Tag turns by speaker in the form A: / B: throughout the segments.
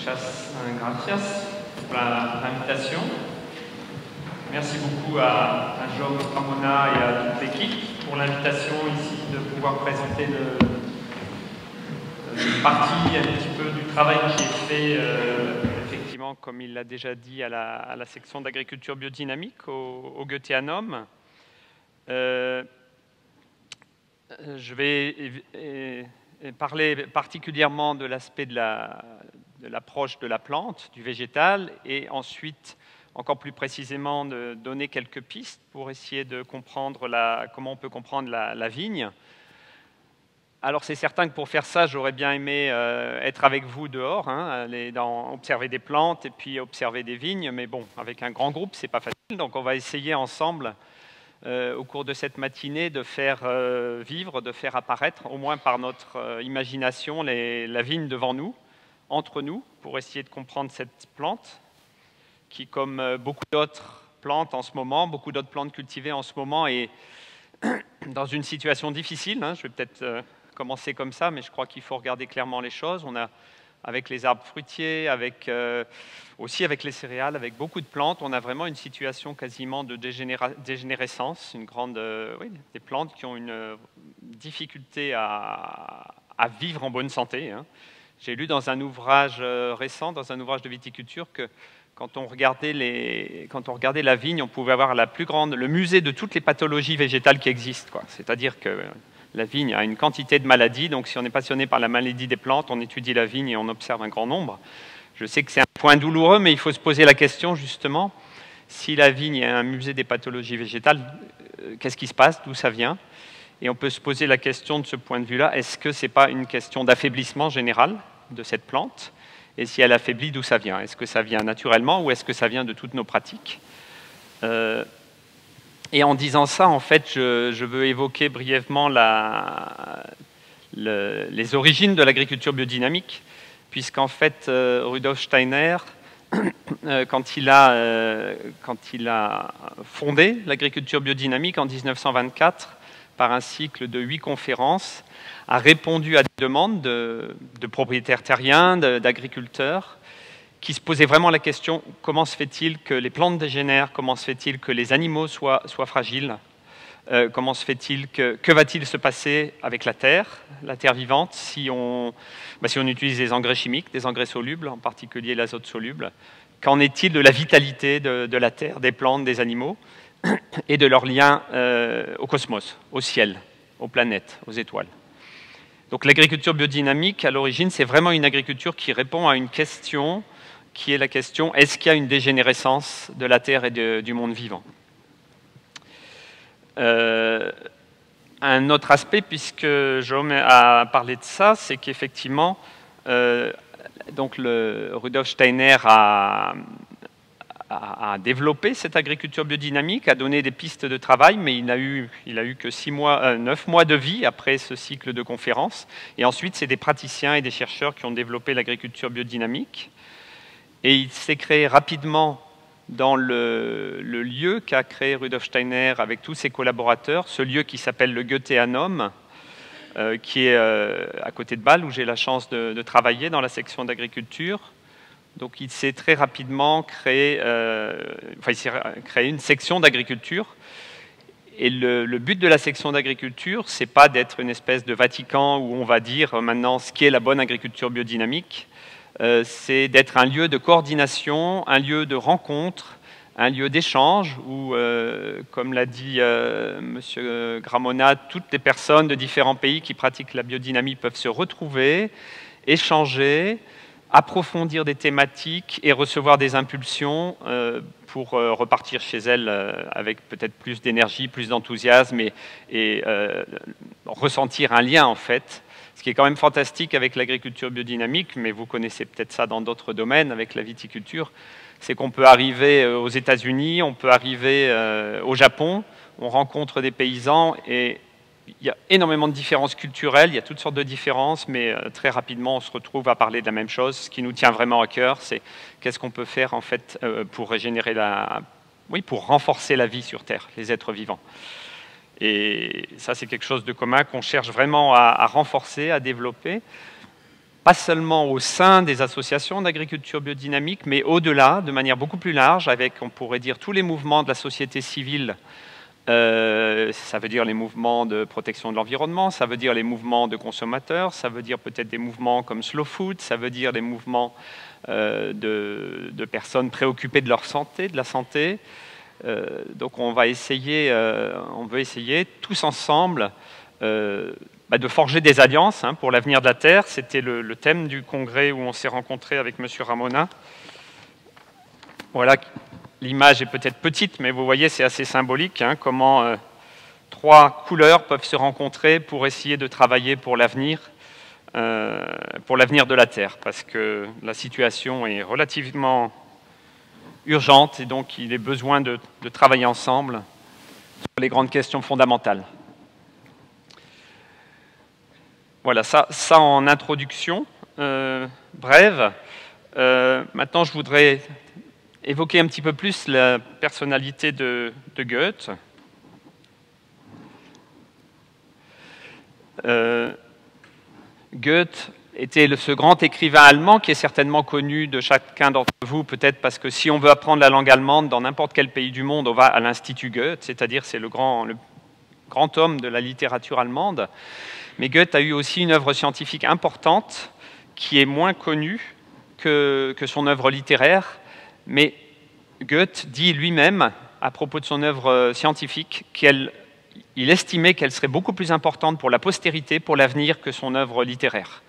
A: Muchas gracias pour l'invitation. Merci beaucoup à Jaume, Ramona et à toute l'équipe pour l'invitation ici de pouvoir présenter une partie un petit peu du travail qui est fait, effectivement, comme il l'a déjà dit, à la section d'agriculture biodynamique au Goetheanum. Je vais parler particulièrement de l'aspect de l'approche de la plante, du végétal, et ensuite, encore plus précisément, de donner quelques pistes pour essayer de comprendre comment on peut comprendre la vigne. Alors c'est certain que pour faire ça, j'aurais bien aimé être avec vous dehors, aller observer des plantes et puis observer des vignes, mais bon, avec un grand groupe, c'est pas facile, donc on va essayer ensemble au cours de cette matinée de faire vivre, de faire apparaître, au moins par notre imagination, la vigne devant nous, entre nous, pour essayer de comprendre cette plante qui, comme beaucoup d'autres plantes en ce moment, beaucoup d'autres plantes cultivées en ce moment, est dans une situation difficile. Je vais peut-être commencer comme ça, mais je crois qu'il faut regarder clairement les choses. On a, avec les arbres fruitiers, aussi avec les céréales, avec beaucoup de plantes, on a vraiment une situation quasiment de dégénérescence, des plantes qui ont une difficulté à vivre en bonne santé. J'ai lu dans un ouvrage récent, dans un ouvrage de viticulture, que quand on regardait la vigne, on pouvait avoir le musée de toutes les pathologies végétales qui existent. C'est-à-dire que la vigne a une quantité de maladies, donc si on est passionné par la maladie des plantes, on étudie la vigne et on observe un grand nombre. Je sais que c'est un point douloureux, mais il faut se poser la question justement, si la vigne est un musée des pathologies végétales, qu'est-ce qui se passe, d'où ça vient? Et on peut se poser la question de ce point de vue-là, est-ce que ce n'est pas une question d'affaiblissement général de cette plante? Et si elle affaiblit, d'où ça vient? Est-ce que ça vient naturellement ou est-ce que ça vient de toutes nos pratiques? Et en disant ça, en fait, je veux évoquer brièvement les origines de l'agriculture biodynamique, puisqu'en fait, Rudolf Steiner, quand il a fondé l'agriculture biodynamique en 1924, par un cycle de 8 conférences, a répondu à des demandes de propriétaires terriens, d'agriculteurs, qui se posaient vraiment la question, comment se fait-il que les plantes dégénèrent, comment se fait-il que les animaux soient fragiles, comment se fait-il que va-t-il se passer avec la terre vivante, si on utilise des engrais chimiques, des engrais solubles, en particulier l'azote soluble? Qu'en est-il de la vitalité de la terre, des plantes, des animaux, et de leur lien au cosmos, au ciel, aux planètes, aux étoiles? Donc l'agriculture biodynamique, à l'origine, c'est vraiment une agriculture qui répond à une question qui est la question, est-ce qu'il y a une dégénérescence de la Terre et du monde vivant? Un autre aspect, puisque Jaume a parlé de ça, c'est qu'effectivement, Rudolf Steiner a développé cette agriculture biodynamique, a donné des pistes de travail, mais il n'a eu que 9 mois de vie après ce cycle de conférences. Et ensuite, c'est des praticiens et des chercheurs qui ont développé l'agriculture biodynamique. Et il s'est créé rapidement dans le lieu qu'a créé Rudolf Steiner avec tous ses collaborateurs, ce lieu qui s'appelle le Goetheanum, qui est à côté de Bâle, où j'ai la chance de travailler dans la section d'agriculture. Donc il s'est très rapidement créé une section d'agriculture. Et le but de la section d'agriculture, c'est pas d'être une espèce de Vatican où on va dire maintenant ce qu'est la bonne agriculture biodynamique. C'est d'être un lieu de coordination, un lieu de rencontre, un lieu d'échange où, comme l'a dit M. Gramona, toutes les personnes de différents pays qui pratiquent la biodynamie peuvent se retrouver, échanger, approfondir des thématiques et recevoir des impulsions pour repartir chez elles avec peut-être plus d'énergie, plus d'enthousiasme et ressentir un lien en fait. Ce qui est quand même fantastique avec l'agriculture biodynamique, mais vous connaissez peut-être ça dans d'autres domaines avec la viticulture, c'est qu'on peut arriver aux États-Unis, on peut arriver au Japon, on rencontre des paysans et il y a énormément de différences culturelles, il y a toutes sortes de différences, mais très rapidement on se retrouve à parler de la même chose. Ce qui nous tient vraiment à cœur, c'est qu'est-ce qu'on peut faire en fait pour régénérer pour renforcer la vie sur Terre, les êtres vivants. Et ça, c'est quelque chose de commun qu'on cherche vraiment à renforcer, à développer. pas seulement au sein des associations d'agriculture biodynamique, mais au-delà, de manière beaucoup plus large, avec, on pourrait dire, tous les mouvements de la société civile. Ça veut dire les mouvements de protection de l'environnement, ça veut dire les mouvements de consommateurs, ça veut dire peut-être des mouvements comme Slow Food, ça veut dire des mouvements de personnes préoccupées de leur santé, de la santé. Donc on veut essayer tous ensemble de forger des alliances pour l'avenir de la Terre. C'était le thème du congrès où on s'est rencontré avec M. Ramona. Voilà. L'image est peut-être petite, mais vous voyez, c'est assez symbolique, comment trois couleurs peuvent se rencontrer pour essayer de travailler pour l'avenir de la Terre, parce que la situation est relativement urgente, et donc il est besoin de travailler ensemble sur les grandes questions fondamentales. Voilà, ça en introduction brève. Maintenant, je voudrais évoquer un petit peu plus la personnalité de Goethe. Goethe était ce grand écrivain allemand qui est certainement connu de chacun d'entre vous, peut-être parce que si on veut apprendre la langue allemande dans n'importe quel pays du monde, on va à l'Institut Goethe, c'est-à-dire c'est le grand homme de la littérature allemande. Mais Goethe a eu aussi une œuvre scientifique importante qui est moins connue que son œuvre littéraire. Mais Goethe dit lui-même, à propos de son œuvre scientifique, qu'il estimait qu'elle serait beaucoup plus importante pour la postérité, pour l'avenir, que son œuvre littéraire.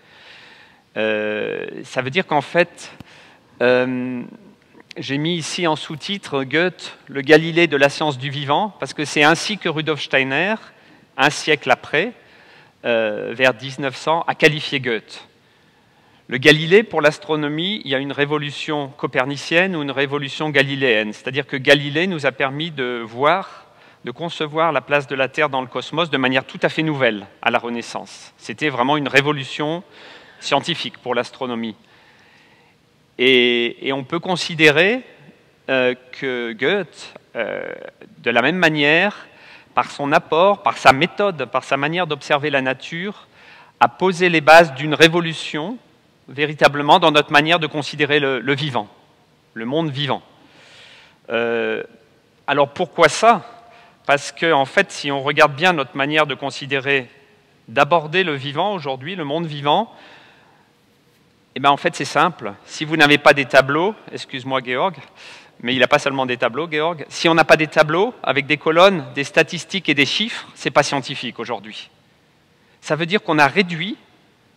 A: Ça veut dire qu'en fait, j'ai mis ici en sous-titre Goethe, le Galilée de la science du vivant, parce que c'est ainsi que Rudolf Steiner, un siècle après, vers 1900, a qualifié Goethe. Le Galilée, pour l'astronomie, il y a une révolution copernicienne ou une révolution galiléenne. C'est-à-dire que Galilée nous a permis de concevoir la place de la Terre dans le cosmos de manière tout à fait nouvelle à la Renaissance. C'était vraiment une révolution scientifique pour l'astronomie. Et on peut considérer que Goethe, de la même manière, par son apport, par sa méthode, par sa manière d'observer la nature, a posé les bases d'une révolution véritablement dans notre manière de considérer le vivant, le monde vivant. Alors pourquoi ça? Parce que, en fait, si on regarde bien notre manière de considérer, d'aborder le vivant aujourd'hui, le monde vivant, eh bien, en fait, c'est simple. Si vous n'avez pas des tableaux, excuse-moi Georg, mais il n'a pas seulement des tableaux, Georg, si on n'a pas des tableaux avec des colonnes, des statistiques et des chiffres, ce n'est pas scientifique aujourd'hui. Ça veut dire qu'on a réduit,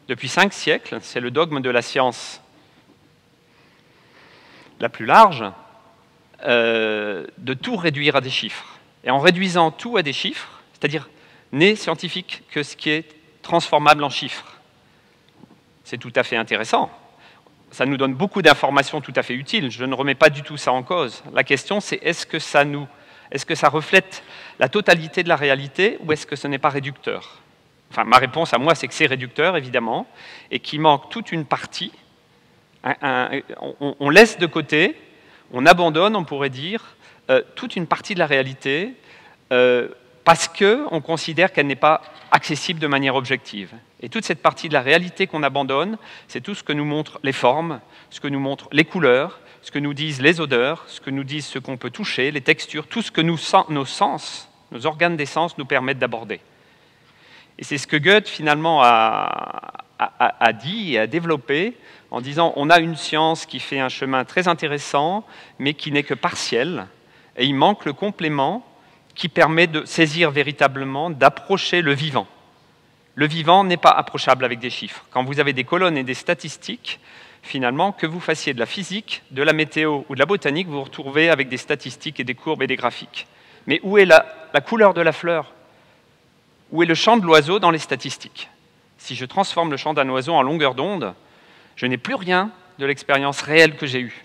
A: depuis 5 siècles, c'est le dogme de la science la plus large, de tout réduire à des chiffres. Et en réduisant tout à des chiffres, c'est-à-dire n'est scientifique que ce qui est transformable en chiffres. C'est tout à fait intéressant. Ça nous donne beaucoup d'informations tout à fait utiles. Je ne remets pas du tout ça en cause. La question, c'est est-ce que ça reflète la totalité de la réalité ou est-ce que ce n'est pas réducteur? Enfin, ma réponse à moi, c'est que c'est réducteur, évidemment, et qu'il manque toute une partie. On laisse de côté, on abandonne, on pourrait dire, toute une partie de la réalité parce qu'on considère qu'elle n'est pas accessible de manière objective. Et toute cette partie de la réalité qu'on abandonne, c'est tout ce que nous montrent les formes, ce que nous montrent les couleurs, ce que nous disent les odeurs, ce que nous disent ce qu'on peut toucher, les textures, tout ce que nos sens, nos organes des sens nous permettent d'aborder. Et c'est ce que Goethe, finalement, a dit et a développé en disant on a une science qui fait un chemin très intéressant, mais qui n'est que partiel, et il manque le complément qui permet de saisir véritablement, d'approcher le vivant. Le vivant n'est pas approchable avec des chiffres. Quand vous avez des colonnes et des statistiques, finalement, que vous fassiez de la physique, de la météo ou de la botanique, vous vous retrouvez avec des statistiques et des courbes et des graphiques. Mais où est la couleur de la fleur? Où est le chant de l'oiseau dans les statistiques? Si je transforme le chant d'un oiseau en longueur d'onde, je n'ai plus rien de l'expérience réelle que j'ai eue.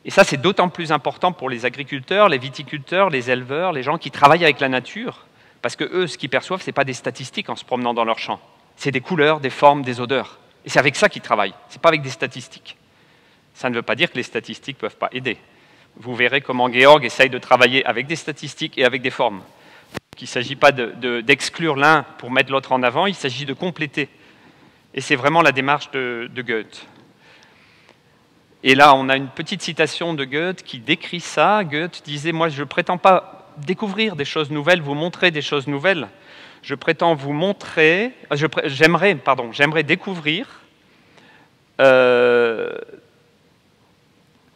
A: Et ça, c'est d'autant plus important pour les agriculteurs, les viticulteurs, les éleveurs, les gens qui travaillent avec la nature, parce que eux, ce qu'ils perçoivent, ce n'est pas des statistiques en se promenant dans leur champ. C'est des couleurs, des formes, des odeurs. Et c'est avec ça qu'ils travaillent, ce n'est pas avec des statistiques. Ça ne veut pas dire que les statistiques ne peuvent pas aider. Vous verrez comment Georg essaye de travailler avec des statistiques et avec des formes. Il ne s'agit pas d'exclure l'un pour mettre l'autre en avant, il s'agit de compléter Et c'est vraiment la démarche de Goethe. Et là, on a une petite citation de Goethe qui décrit ça. Goethe disait « Moi, je ne prétends pas découvrir des choses nouvelles, vous montrer des choses nouvelles. Je prétends vous montrer... J'aimerais découvrir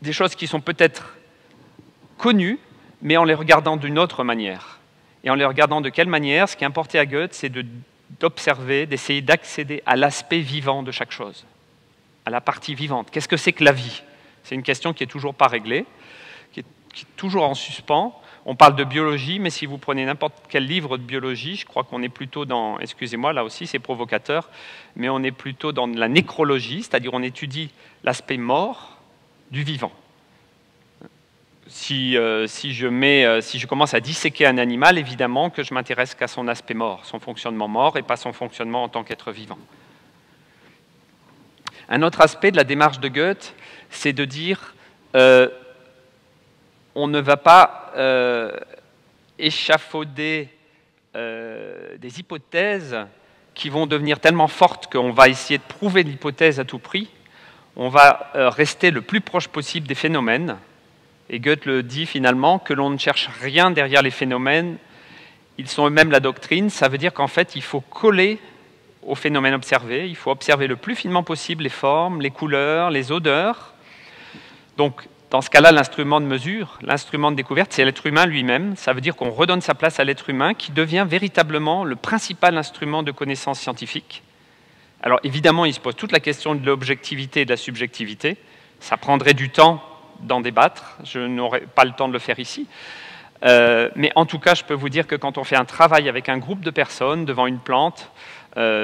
A: des choses qui sont peut-être connues, mais en les regardant d'une autre manière. Et en les regardant de quelle manière? Ce qui importait à Goethe, c'est d'observer, d'essayer d'accéder à l'aspect vivant de chaque chose, à la partie vivante. Qu'est-ce que c'est que la vie? C'est une question qui n'est toujours pas réglée, qui est toujours en suspens. On parle de biologie, mais si vous prenez n'importe quel livre de biologie, je crois qu'on est plutôt dans, excusez-moi, là aussi c'est provocateur, mais on est plutôt dans la nécrologie, c'est-à-dire on étudie l'aspect mort du vivant. Si je commence à disséquer un animal, évidemment que je m'intéresse qu'à son aspect mort, son fonctionnement mort, et pas son fonctionnement en tant qu'être vivant. Un autre aspect de la démarche de Goethe, c'est de dire on ne va pas échafauder des hypothèses qui vont devenir tellement fortes qu'on va essayer de prouver l'hypothèse à tout prix. On va rester le plus proche possible des phénomènes. Et Goethe le dit finalement, que l'on ne cherche rien derrière les phénomènes, ils sont eux-mêmes la doctrine. Ça veut dire qu'en fait, il faut coller aux phénomènes observés, il faut observer le plus finement possible les formes, les couleurs, les odeurs. Donc, dans ce cas-là, l'instrument de mesure, l'instrument de découverte, c'est l'être humain lui-même. Ça veut dire qu'on redonne sa place à l'être humain qui devient véritablement le principal instrument de connaissance scientifique. Alors évidemment, il se pose toute la question de l'objectivité et de la subjectivité. Ça prendrait du temps d'en débattre. Je n'aurai pas le temps de le faire ici. Mais en tout cas, je peux vous dire que quand on fait un travail avec un groupe de personnes devant une plante,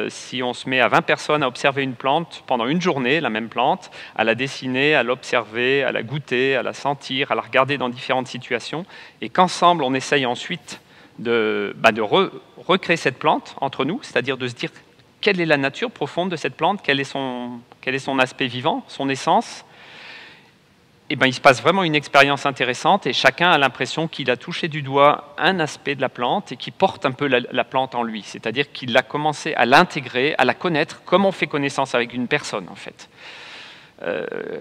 A: si on se met à 20 personnes à observer une plante pendant une journée, la même plante, à la dessiner, à l'observer, à la goûter, à la sentir, à la regarder dans différentes situations, et qu'ensemble on essaye ensuite de recréer cette plante entre nous, c'est-à-dire de se dire quelle est la nature profonde de cette plante, quel est son aspect vivant, son essence. Et il se passe vraiment une expérience intéressante et chacun a l'impression qu'il a touché du doigt un aspect de la plante et qui porte un peu la plante en lui. C'est-à-dire qu'il a commencé à l'intégrer, à la connaître, comme on fait connaissance avec une personne, en fait.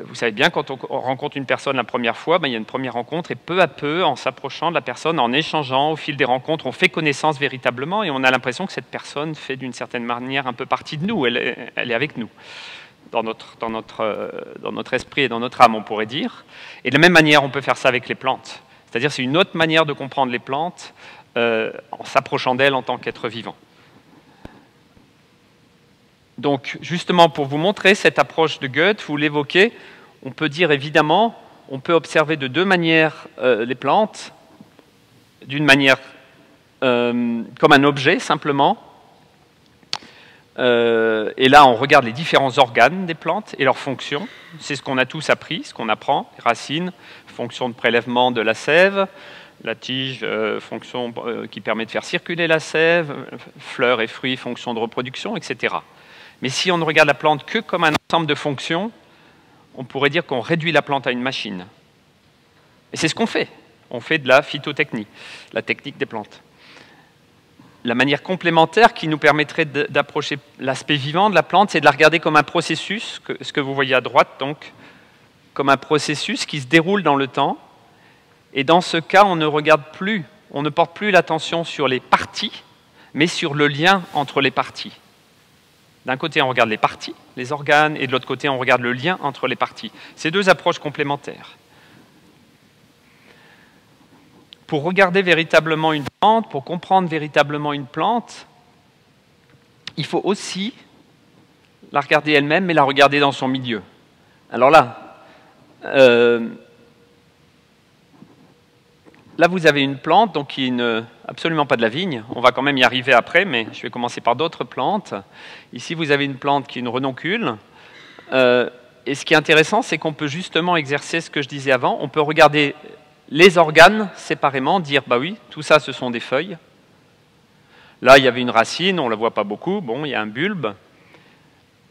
A: Vous savez bien, quand on rencontre une personne la première fois, il y a une première rencontre et peu à peu, en s'approchant de la personne, en échangeant au fil des rencontres, on fait connaissance véritablement et on a l'impression que cette personne fait d'une certaine manière un peu partie de nous, elle est avec nous. Dans notre esprit et dans notre âme, on pourrait dire. Et de la même manière, on peut faire ça avec les plantes. C'est-à-dire c'est une autre manière de comprendre les plantes en s'approchant d'elles en tant qu'être vivant. Donc, justement, pour vous montrer cette approche de Goethe, vous l'évoquez, on peut dire évidemment, on peut observer de deux manières les plantes, d'une manière comme un objet, simplement. Et là, on regarde les différents organes des plantes et leurs fonctions. C'est ce qu'on a tous appris, ce qu'on apprend. Les racines, fonction de prélèvement de la sève. La tige, fonction qui permet de faire circuler la sève. Fleurs et fruits, fonction de reproduction, etc. Mais si on ne regarde la plante que comme un ensemble de fonctions, on pourrait dire qu'on réduit la plante à une machine. Et c'est ce qu'on fait. On fait de la phytotechnie, la technique des plantes. La manière complémentaire qui nous permettrait d'approcher l'aspect vivant de la plante, c'est de la regarder comme un processus, ce que vous voyez à droite, donc, comme un processus qui se déroule dans le temps. Et dans ce cas, on ne porte plus l'attention sur les parties, mais sur le lien entre les parties. D'un côté, on regarde les parties, les organes, et de l'autre côté, on regarde le lien entre les parties. C'est deux approches complémentaires. Pour regarder véritablement une plante, pour comprendre véritablement une plante, il faut aussi la regarder elle-même, mais la regarder dans son milieu. Alors là, vous avez une plante donc qui n'est absolument pas de la vigne. On va quand même y arriver après, mais je vais commencer par d'autres plantes. Ici, vous avez une plante qui est une renoncule. Et ce qui est intéressant, c'est qu'on peut justement exercer ce que je disais avant. On peut regarder les organes séparément, dire, bah oui, tout ça, ce sont des feuilles. Là, il y avait une racine, on ne la voit pas beaucoup, bon, il y a un bulbe.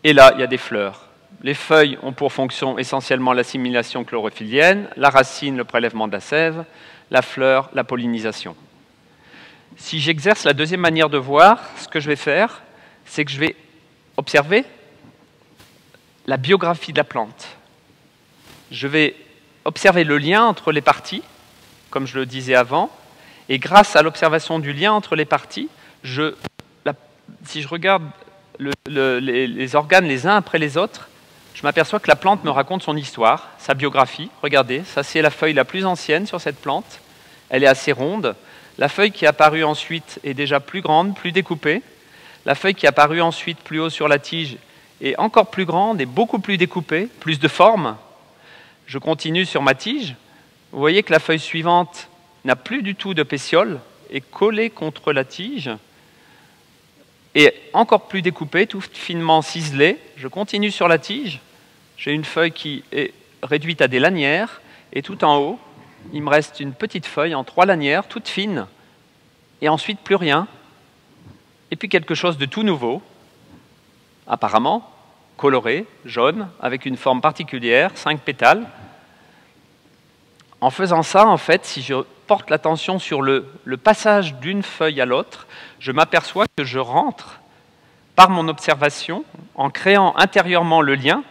A: Et là, il y a des fleurs. Les feuilles ont pour fonction essentiellement l'assimilation chlorophyllienne, la racine, le prélèvement de la sève, la fleur, la pollinisation. Si j'exerce la deuxième manière de voir, ce que je vais faire, c'est que je vais observer la biographie de la plante. Je vais observer le lien entre les parties, comme je le disais avant, et grâce à l'observation du lien entre les parties, si je regarde les organes les uns après les autres, je m'aperçois que la plante me raconte son histoire, sa biographie. Regardez, ça c'est la feuille la plus ancienne sur cette plante. Elle est assez ronde. La feuille qui est apparue ensuite est déjà plus grande, plus découpée. La feuille qui est apparue ensuite plus haut sur la tige est encore plus grande et beaucoup plus découpée, plus de forme. Je continue sur ma tige. Vous voyez que la feuille suivante n'a plus du tout de pétiole, est collée contre la tige, et encore plus découpée, tout finement ciselée. Je continue sur la tige. J'ai une feuille qui est réduite à des lanières, et tout en haut, il me reste une petite feuille en 3 lanières, toute fine, et ensuite plus rien. Et puis quelque chose de tout nouveau, apparemment coloré, jaune, avec une forme particulière, 5 pétales. En faisant ça, en fait, si je porte l'attention sur le passage d'une feuille à l'autre, je m'aperçois que je rentre par mon observation, en créant intérieurement le lien.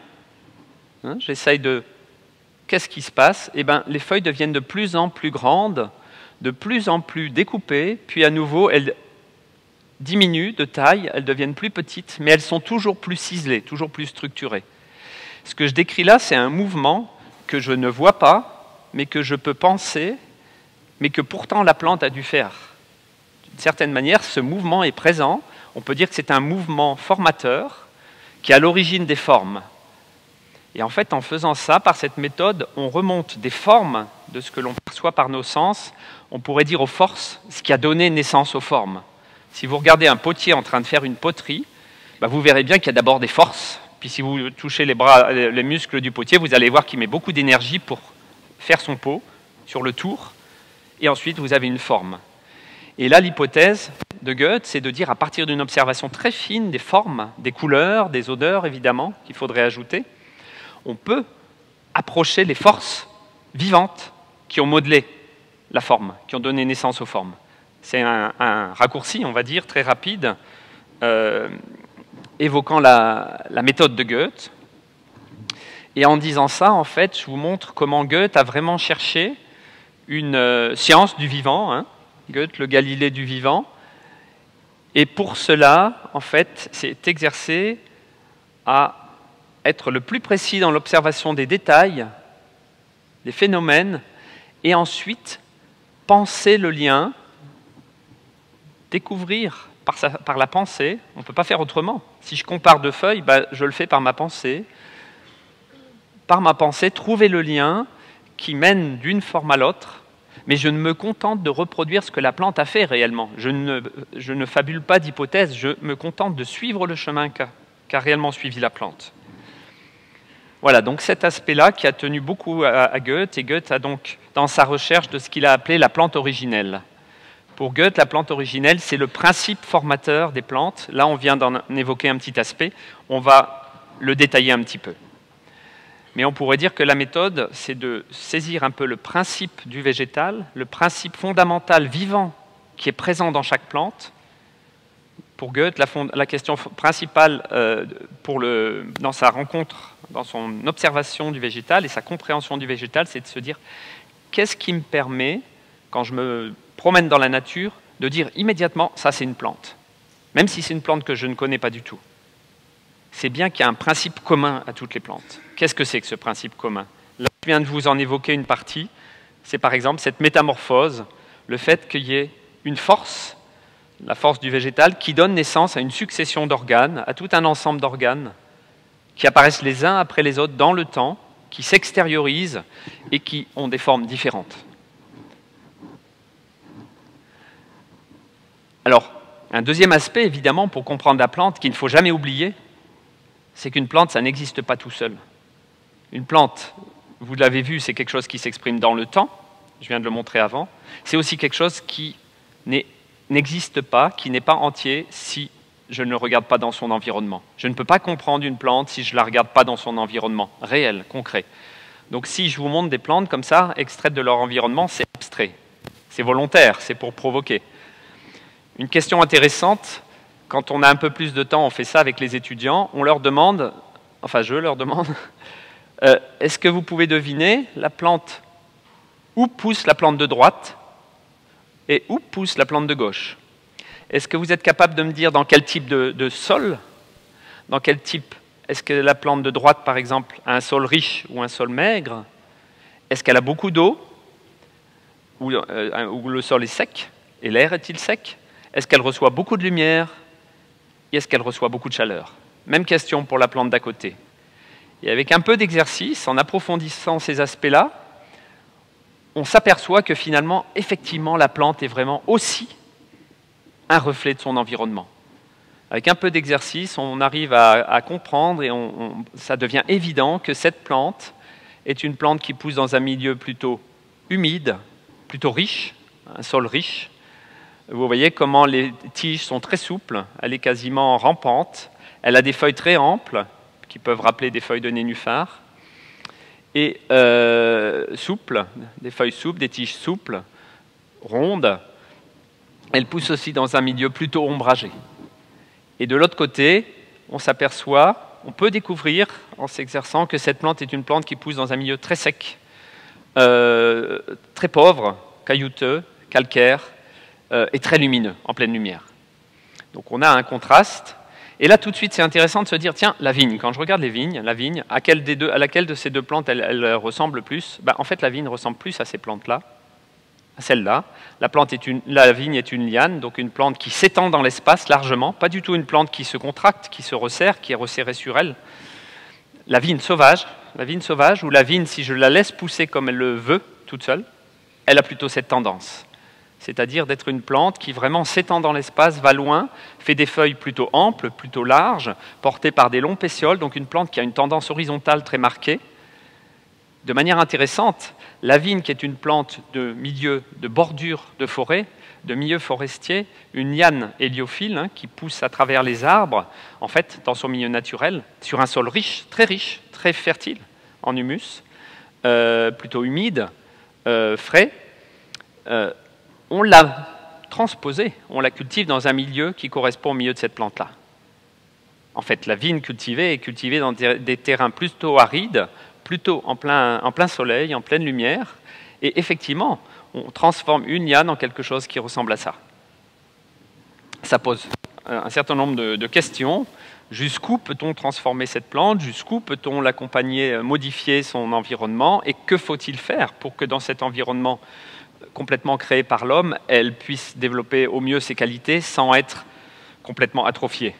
A: J'essaye de... Qu'est-ce qui se passe? Eh bien, les feuilles deviennent de plus en plus grandes, de plus en plus découpées, puis à nouveau, elles diminuent de taille, elles deviennent plus petites, mais elles sont toujours plus ciselées, toujours plus structurées. Ce que je décris là, c'est un mouvement que je ne vois pas, mais que je peux penser, mais que pourtant la plante a dû faire. D'une certaine manière, ce mouvement est présent. On peut dire que c'est un mouvement formateur qui est à l'origine des formes. Et en fait, en faisant ça, par cette méthode, on remonte des formes de ce que l'on perçoit par nos sens, on pourrait dire aux forces, ce qui a donné naissance aux formes. Si vous regardez un potier en train de faire une poterie, vous verrez bien qu'il y a d'abord des forces. Puis si vous touchez les muscles du potier, vous allez voir qu'il met beaucoup d'énergie pour faire son pot sur le tour, et ensuite vous avez une forme. Et là, l'hypothèse de Goethe, c'est de dire, à partir d'une observation très fine des formes, des couleurs, des odeurs, évidemment, qu'il faudrait ajouter, on peut approcher les forces vivantes qui ont modelé la forme, qui ont donné naissance aux formes. C'est un raccourci, on va dire, très rapide, évoquant la méthode de Goethe. Et en disant ça, en fait, je vous montre comment Goethe a vraiment cherché une science du vivant, Goethe, le Galilée du vivant. Et pour cela, en fait, c'est exercé à être le plus précis dans l'observation des détails, des phénomènes, et ensuite penser le lien, découvrir par la pensée. On ne peut pas faire autrement. Si je compare 2 feuilles, je le fais par ma pensée. Par ma pensée, trouver le lien qui mène d'une forme à l'autre, mais je ne me contente de reproduire ce que la plante a fait réellement. Je ne fabule pas d'hypothèse, je me contente de suivre le chemin qu'a réellement suivi la plante. Voilà, donc cet aspect-là qui a tenu beaucoup à Goethe, et Goethe a donc, dans sa recherche de ce qu'il a appelé la plante originelle. Pour Goethe, la plante originelle, c'est le principe formateur des plantes. Là, on vient d'en évoquer un petit aspect, on va le détailler un petit peu. Mais on pourrait dire que la méthode, c'est de saisir un peu le principe du végétal, le principe fondamental vivant qui est présent dans chaque plante. Pour Goethe, la question principale dans sa rencontre, dans son observation du végétal et sa compréhension du végétal, c'est de se dire qu'est-ce qui me permet, quand je me promène dans la nature, de dire immédiatement ça c'est une plante, même si c'est une plante que je ne connais pas du tout. C'est bien qu'il y a un principe commun à toutes les plantes. Qu'est-ce que c'est que ce principe commun? Là, je viens de vous en évoquer une partie. C'est par exemple cette métamorphose, le fait qu'il y ait une force, la force du végétal, qui donne naissance à une succession d'organes, à tout un ensemble d'organes, qui apparaissent les uns après les autres dans le temps, qui s'extériorisent et qui ont des formes différentes. Alors, un deuxième aspect, évidemment, pour comprendre la plante, qu'il ne faut jamais oublier, c'est qu'une plante, ça n'existe pas tout seul. Une plante, vous l'avez vu, c'est quelque chose qui s'exprime dans le temps, je viens de le montrer avant. C'est aussi quelque chose qui n'existe pas, qui n'est pas entier si je ne le regarde pas dans son environnement. Je ne peux pas comprendre une plante si je ne la regarde pas dans son environnement réel, concret. Donc si je vous montre des plantes comme ça, extraites de leur environnement, c'est abstrait. C'est volontaire, c'est pour provoquer. Une question intéressante, quand on a un peu plus de temps, on fait ça avec les étudiants, on leur demande enfin je leur demande, est-ce que vous pouvez deviner la plante, où pousse la plante de droite et où pousse la plante de gauche? Est-ce que vous êtes capable de me dire dans quel type de sol, dans quel type, est-ce que la plante de droite, par exemple, a un sol riche ou un sol maigre? Est-ce qu'elle a beaucoup d'eau ou le sol est sec et l'air est-il sec? Est-ce qu'elle reçoit beaucoup de lumière et est-ce qu'elle reçoit beaucoup de chaleur? Même question pour la plante d'à côté. Et avec un peu d'exercice, en approfondissant ces aspects-là, on s'aperçoit que finalement, effectivement, la plante est vraiment aussi un reflet de son environnement. Avec un peu d'exercice, on arrive à comprendre et ça devient évident que cette plante est une plante qui pousse dans un milieu plutôt humide, plutôt riche, un sol riche. Vous voyez comment les tiges sont très souples, elle est quasiment rampante, elle a des feuilles très amples, qui peuvent rappeler des feuilles de nénuphar, et souples, des feuilles souples, des tiges souples, rondes. Elle pousse aussi dans un milieu plutôt ombragé. Et de l'autre côté, on s'aperçoit, on peut découvrir en s'exerçant que cette plante est une plante qui pousse dans un milieu très sec, très pauvre, caillouteux, calcaire, et très lumineux, en pleine lumière. Donc on a un contraste. Et là, tout de suite, c'est intéressant de se dire, tiens, la vigne, quand je regarde les vignes, la vigne, à laquelle de ces deux plantes elle ressemble le plus? En fait, la vigne ressemble plus à ces plantes-là, à celle-là. La vigne est une liane, donc une plante qui s'étend dans l'espace largement, pas du tout une plante qui se contracte, qui se resserre, qui est resserrée sur elle. La vigne sauvage, ou la vigne, si je la laisse pousser comme elle le veut, toute seule, elle a plutôt cette tendance. C'est-à-dire d'être une plante qui vraiment s'étend dans l'espace, va loin, fait des feuilles plutôt amples, plutôt larges, portées par des longs pétioles, donc une plante qui a une tendance horizontale très marquée. De manière intéressante, la vigne, qui est une plante de milieu, de bordure de forêt, de milieu forestier, une liane héliophile qui pousse à travers les arbres, en fait, dans son milieu naturel, sur un sol riche, très fertile en humus, plutôt humide, frais. On l'a transposée, on la cultive dans un milieu qui correspond au milieu de cette plante-là. En fait, la vigne cultivée est cultivée dans des terrains plutôt arides, plutôt en plein soleil, en pleine lumière, et effectivement, on transforme une liane en quelque chose qui ressemble à ça. Ça pose un certain nombre de questions. Jusqu'où peut-on transformer cette plante? Jusqu'où peut-on l'accompagner, modifier son environnement? Et que faut-il faire pour que dans cet environnement complètement créée par l'homme, elle puisse développer au mieux ses qualités sans être complètement atrophiée?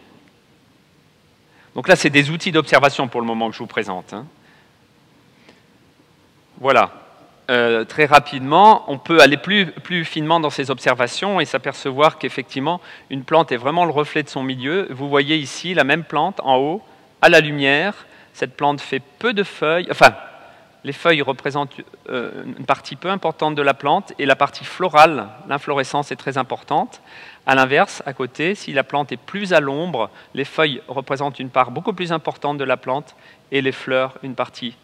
A: Donc là, c'est des outils d'observation pour le moment que je vous présente. Voilà. Très rapidement, on peut aller plus finement dans ces observations et s'apercevoir qu'effectivement, une plante est vraiment le reflet de son milieu. Vous voyez ici la même plante en haut, à la lumière. Cette plante fait peu de feuilles, enfin, les feuilles représentent une partie peu importante de la plante et la partie florale, l'inflorescence est très importante. À l'inverse, à côté, si la plante est plus à l'ombre, les feuilles représentent une part beaucoup plus importante de la plante et les fleurs une partie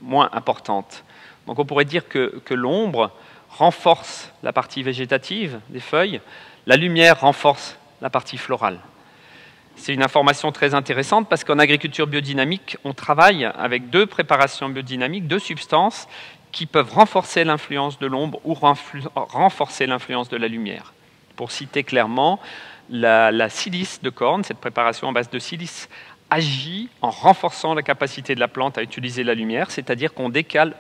A: moins importante. Donc on pourrait dire que l'ombre renforce la partie végétative des feuilles, la lumière renforce la partie florale. C'est une information très intéressante parce qu'en agriculture biodynamique, on travaille avec deux préparations biodynamiques, deux substances qui peuvent renforcer l'influence de l'ombre ou renforcer l'influence de la lumière. Pour citer clairement, la silice de corne, cette préparation en base de silice, agit en renforçant la capacité de la plante à utiliser la lumière, c'est-à-dire qu'on décale,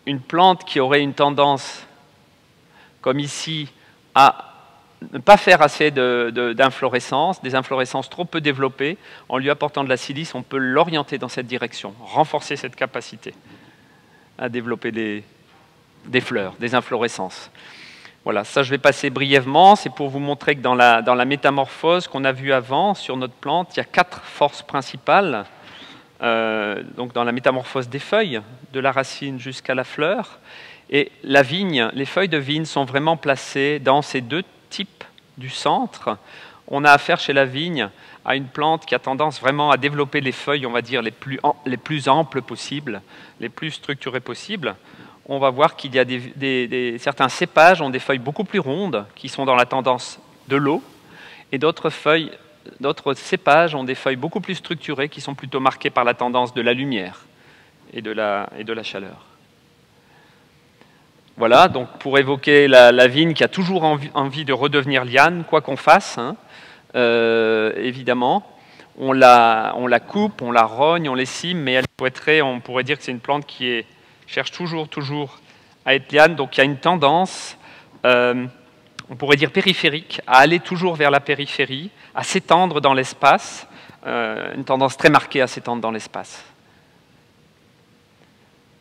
A: une plante qui aurait une tendance, comme ici, à ne pas faire assez d'inflorescence, des inflorescences trop peu développées, en lui apportant de la silice, on peut l'orienter dans cette direction, renforcer cette capacité à développer des fleurs, des inflorescences. Voilà, ça je vais passer brièvement, c'est pour vous montrer que dans la métamorphose qu'on a vue avant sur notre plante, il y a 4 forces principales. Donc dans la métamorphose des feuilles, de la racine jusqu'à la fleur. Et la vigne, les feuilles de vigne sont vraiment placées dans ces deux types du centre. On a affaire chez la vigne à une plante qui a tendance vraiment à développer les feuilles, on va dire, les plus amples possibles, les plus structurées possibles. On va voir qu'il y a certains cépages ont des feuilles beaucoup plus rondes, qui sont dans la tendance de l'eau, et d'autres feuilles cépages ont des feuilles beaucoup plus structurées qui sont plutôt marquées par la tendance de la lumière et de la chaleur. Voilà, donc pour évoquer la vigne qui a toujours envie de redevenir liane, quoi qu'on fasse, hein, évidemment. On la coupe, on la rogne, on lessime, mais elle souhaiterait, on pourrait dire que c'est une plante qui cherche toujours à être liane, donc il y a une tendance, on pourrait dire périphérique, à aller toujours vers la périphérie, à s'étendre dans l'espace, une tendance très marquée à s'étendre dans l'espace.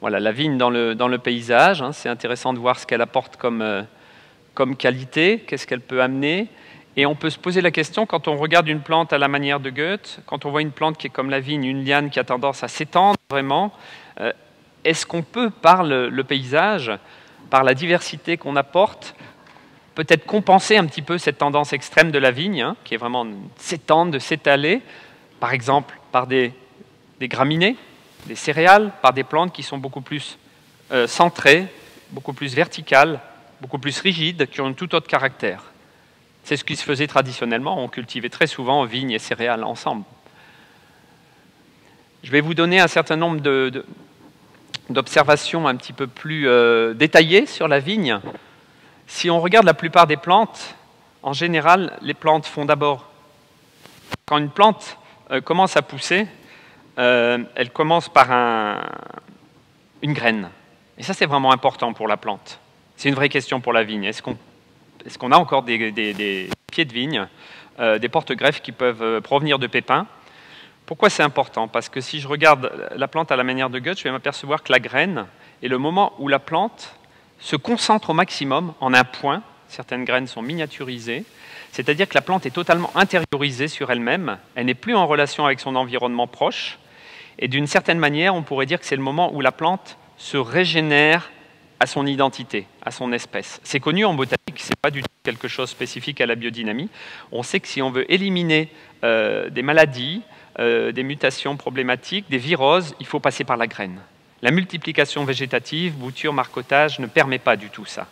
A: Voilà, la vigne dans le paysage, hein, c'est intéressant de voir ce qu'elle apporte comme qualité, qu'est-ce qu'elle peut amener. Et on peut se poser la question, quand on regarde une plante à la manière de Goethe, quand on voit une plante qui est comme la vigne, une liane qui a tendance à s'étendre vraiment, est-ce qu'on peut, par le paysage, par la diversité qu'on apporte, peut-être compenser un petit peu cette tendance extrême de la vigne, hein, qui est vraiment de s'étendre, de s'étaler, par exemple par des graminées, des céréales, par des plantes qui sont beaucoup plus centrées, beaucoup plus verticales, beaucoup plus rigides, qui ont un tout autre caractère. C'est ce qui se faisait traditionnellement, on cultivait très souvent vignes et céréales ensemble. Je vais vous donner un certain nombre d'observations un petit peu plus détaillées sur la vigne. Si on regarde la plupart des plantes, en général, les plantes font d'abord... Quand une plante commence à pousser, elle commence par une graine. Et ça, c'est vraiment important pour la plante. C'est une vraie question pour la vigne. Est-ce qu'on a encore des pieds de vigne, des porte-greffes qui peuvent provenir de pépins? Pourquoi c'est important? Parce que si je regarde la plante à la manière de Goethe, je vais m'apercevoir que la graine est le moment où la plante se concentre au maximum en un point. Certaines graines sont miniaturisées, c'est-à-dire que la plante est totalement intériorisée sur elle-même, elle n'est plus en relation avec son environnement proche, et d'une certaine manière, on pourrait dire que c'est le moment où la plante se régénère à son identité, à son espèce. C'est connu en botanique, ce n'est pas du tout quelque chose spécifique à la biodynamie. On sait que si on veut éliminer des maladies, des mutations problématiques, des viroses, il faut passer par la graine. La multiplication végétative, bouture, marcottage, ne permet pas du tout ça.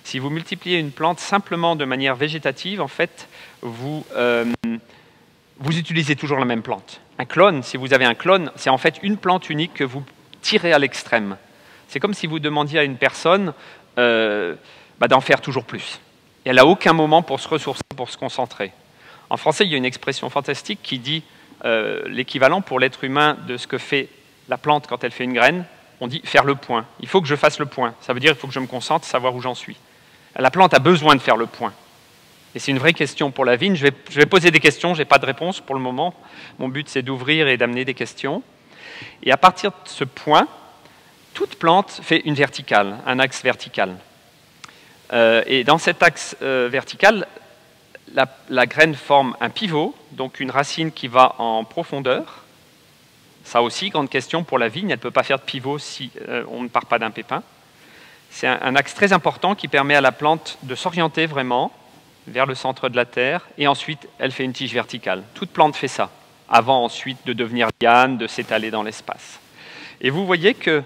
A: Si vous multipliez une plante simplement de manière végétative, en fait, vous utilisez toujours la même plante. Un clone, si vous avez un clone, c'est en fait une plante unique que vous tirez à l'extrême. C'est comme si vous demandiez à une personne d'en faire toujours plus. Et elle n'a aucun moment pour se ressourcer, pour se concentrer. En français, il y a une expression fantastique qui dit l'équivalent pour l'être humain de ce que fait la plante quand elle fait une graine. On dit faire le point. Il faut que je fasse le point. Ça veut dire qu'il faut que je me concentre, savoir où j'en suis. La plante a besoin de faire le point. Et c'est une vraie question pour la vigne. Je vais poser des questions, je n'ai pas de réponse pour le moment. Mon but, c'est d'ouvrir et d'amener des questions. Et à partir de ce point, toute plante fait une verticale, un axe vertical. Et dans cet axe vertical, la graine forme un pivot, donc une racine qui va en profondeur. Ça aussi, grande question pour la vigne, elle ne peut pas faire de pivot si on ne part pas d'un pépin. C'est un axe très important qui permet à la plante de s'orienter vraiment vers le centre de la terre, et ensuite elle fait une tige verticale. Toute plante fait ça, avant ensuite de devenir liane, de s'étaler dans l'espace. Et vous voyez que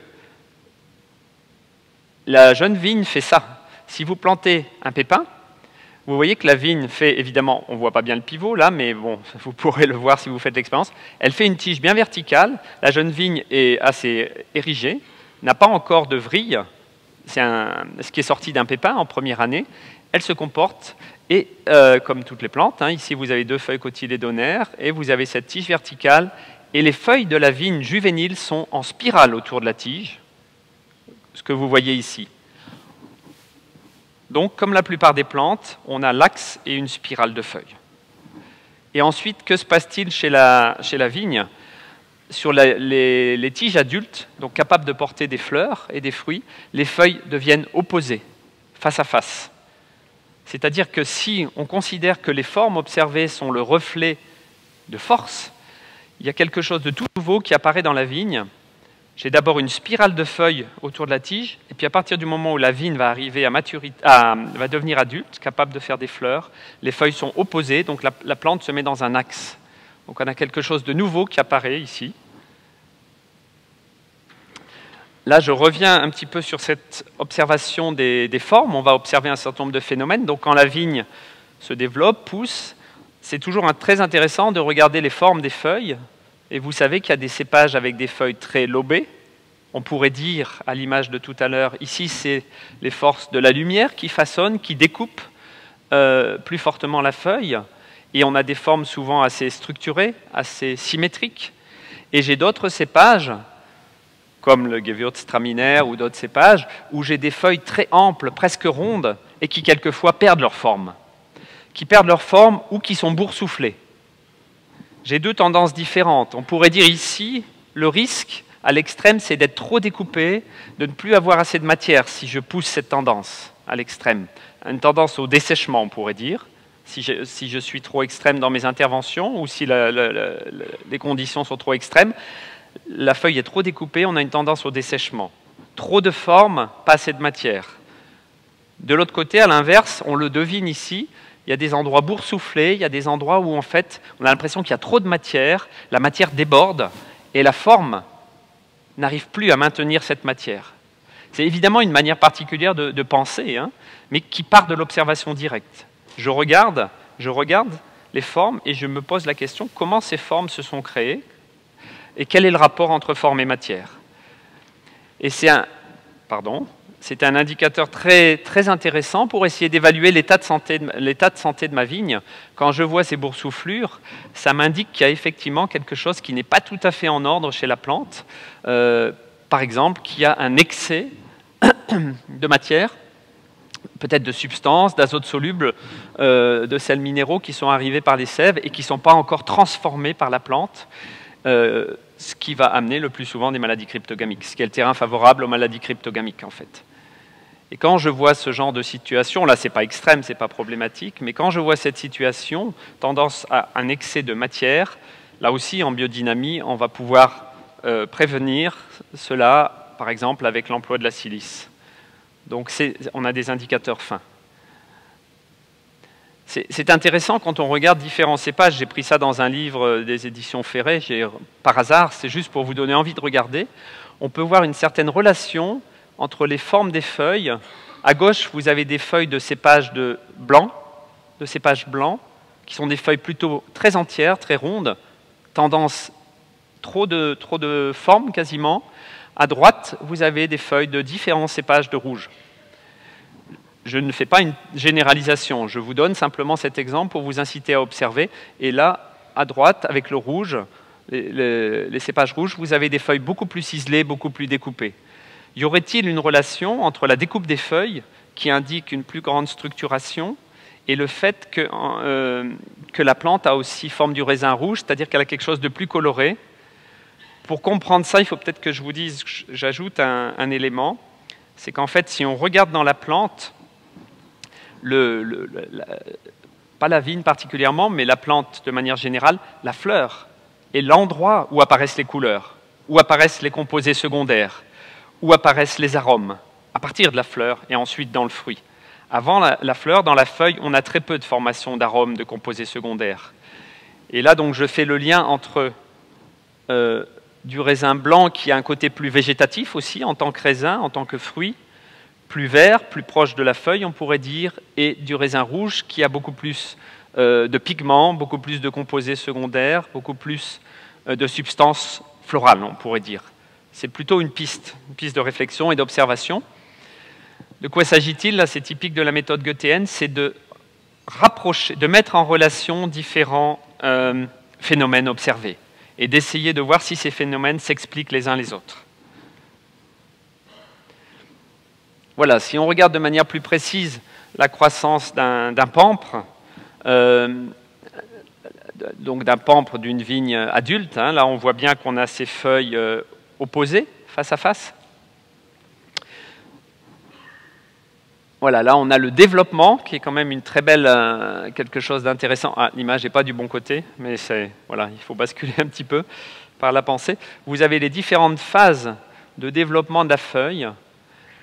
A: la jeune vigne fait ça. Si vous plantez un pépin, vous voyez que la vigne fait, évidemment, on ne voit pas bien le pivot là, mais bon, vous pourrez le voir si vous faites l'expérience. Elle fait une tige bien verticale, la jeune vigne est assez érigée, n'a pas encore de vrille, c'est ce qui est sorti d'un pépin en première année. Elle se comporte, et comme toutes les plantes, hein, ici vous avez 2 feuilles cotylédonaires, et vous avez cette tige verticale, et les feuilles de la vigne juvénile sont en spirale autour de la tige, ce que vous voyez ici. Donc, comme la plupart des plantes, on a l'axe et une spirale de feuilles. Et ensuite, que se passe-t-il chez la vigne? Sur les tiges adultes, donc capables de porter des fleurs et des fruits, les feuilles deviennent opposées, face à face. C'est-à-dire que si on considère que les formes observées sont le reflet de force, il y a quelque chose de tout nouveau qui apparaît dans la vigne. J'ai d'abord une spirale de feuilles autour de la tige, et puis à partir du moment où la vigne va arriver à maturité, va devenir adulte, capable de faire des fleurs, les feuilles sont opposées, donc la plante se met dans un axe. Donc on a quelque chose de nouveau qui apparaît ici. Là, je reviens un petit peu sur cette observation des formes. On va observer un certain nombre de phénomènes. Donc quand la vigne se développe, pousse, c'est toujours très intéressant de regarder les formes des feuilles. Et vous savez qu'il y a des cépages avec des feuilles très lobées. On pourrait dire, à l'image de tout à l'heure, ici c'est les forces de la lumière qui façonnent, qui découpent plus fortement la feuille. Et on a des formes souvent assez structurées, assez symétriques. Et j'ai d'autres cépages, comme le Gewürztraminer ou d'autres cépages, où j'ai des feuilles très amples, presque rondes, et qui quelquefois perdent leur forme. Qui perdent leur forme ou qui sont boursouflées. J'ai deux tendances différentes. On pourrait dire ici, le risque à l'extrême, c'est d'être trop découpé, de ne plus avoir assez de matière si je pousse cette tendance à l'extrême. Une tendance au dessèchement, on pourrait dire, si je suis trop extrême dans mes interventions ou si les conditions sont trop extrêmes. La feuille est trop découpée, on a une tendance au dessèchement. Trop de forme, pas assez de matière. De l'autre côté, à l'inverse, on le devine ici, il y a des endroits boursouflés, il y a des endroits où en fait on a l'impression qu'il y a trop de matière, la matière déborde et la forme n'arrive plus à maintenir cette matière. C'est évidemment une manière particulière de penser, hein, mais qui part de l'observation directe. Je regarde les formes et je me pose la question comment ces formes se sont créées et quel est le rapport entre forme et matière. Et c'est un indicateur très, très intéressant pour essayer d'évaluer l'état de santé de ma vigne. Quand je vois ces boursouflures, ça m'indique qu'il y a effectivement quelque chose qui n'est pas tout à fait en ordre chez la plante. Par exemple, qu'il y a un excès de matière, peut-être de substances, d'azote soluble, de sels minéraux qui sont arrivés par les sèves et qui ne sont pas encore transformés par la plante. Ce qui va amener le plus souvent des maladies cryptogamiques, ce qui est le terrain favorable aux maladies cryptogamiques en fait. Et quand je vois ce genre de situation, là c'est pas extrême, c'est pas problématique, mais quand je vois cette situation, tendance à un excès de matière, là aussi en biodynamie, on va pouvoir prévenir cela, par exemple avec l'emploi de la silice. Donc on a des indicateurs fins. C'est intéressant quand on regarde différents cépages. J'ai pris ça dans un livre des éditions Ferret, par hasard, c'est juste pour vous donner envie de regarder. On peut voir une certaine relation entre les formes des feuilles. À gauche, vous avez des feuilles de cépages blancs, qui sont des feuilles plutôt très entières, très rondes, tendance trop de formes quasiment. À droite, vous avez des feuilles de différents cépages de rouge. Je ne fais pas une généralisation, je vous donne simplement cet exemple pour vous inciter à observer. Et là, à droite, avec le rouge, les cépages rouges, vous avez des feuilles beaucoup plus ciselées, beaucoup plus découpées. Y aurait-il une relation entre la découpe des feuilles, qui indique une plus grande structuration, et le fait que la plante a aussi forme du raisin rouge, c'est-à-dire qu'elle a quelque chose de plus coloré? Pour comprendre ça, il faut peut-être que je vous dise, j'ajoute un élément, c'est qu'en fait, si on regarde dans la plante, pas la vigne particulièrement, mais la plante de manière générale, la fleur est l'endroit où apparaissent les couleurs, où apparaissent les composés secondaires, où apparaissent les arômes, à partir de la fleur et ensuite dans le fruit. Avant la fleur, dans la feuille, on a très peu de formation d'arômes, de composés secondaires. Et là, donc, je fais le lien entre du raisin blanc qui a un côté plus végétatif aussi, en tant que raisin, en tant que fruit, plus vert, plus proche de la feuille, on pourrait dire, et du raisin rouge qui a beaucoup plus de pigments, beaucoup plus de composés secondaires, beaucoup plus de substances florales, on pourrait dire. C'est plutôt une piste de réflexion et d'observation. De quoi s'agit-il? Là, c'est typique de la méthode goethéenne, c'est de rapprocher, de mettre en relation différents phénomènes observés et d'essayer de voir si ces phénomènes s'expliquent les uns les autres. Voilà, si on regarde de manière plus précise la croissance d'un pampre, donc d'un pampre d'une vigne adulte, hein, là on voit bien qu'on a ces feuilles opposées, face à face. Voilà, là on a le développement, qui est quand même une très belle, quelque chose d'intéressant. Ah, l'image n'est pas du bon côté, mais voilà, il faut basculer un petit peu par la pensée. Vous avez les différentes phases de développement de la feuille.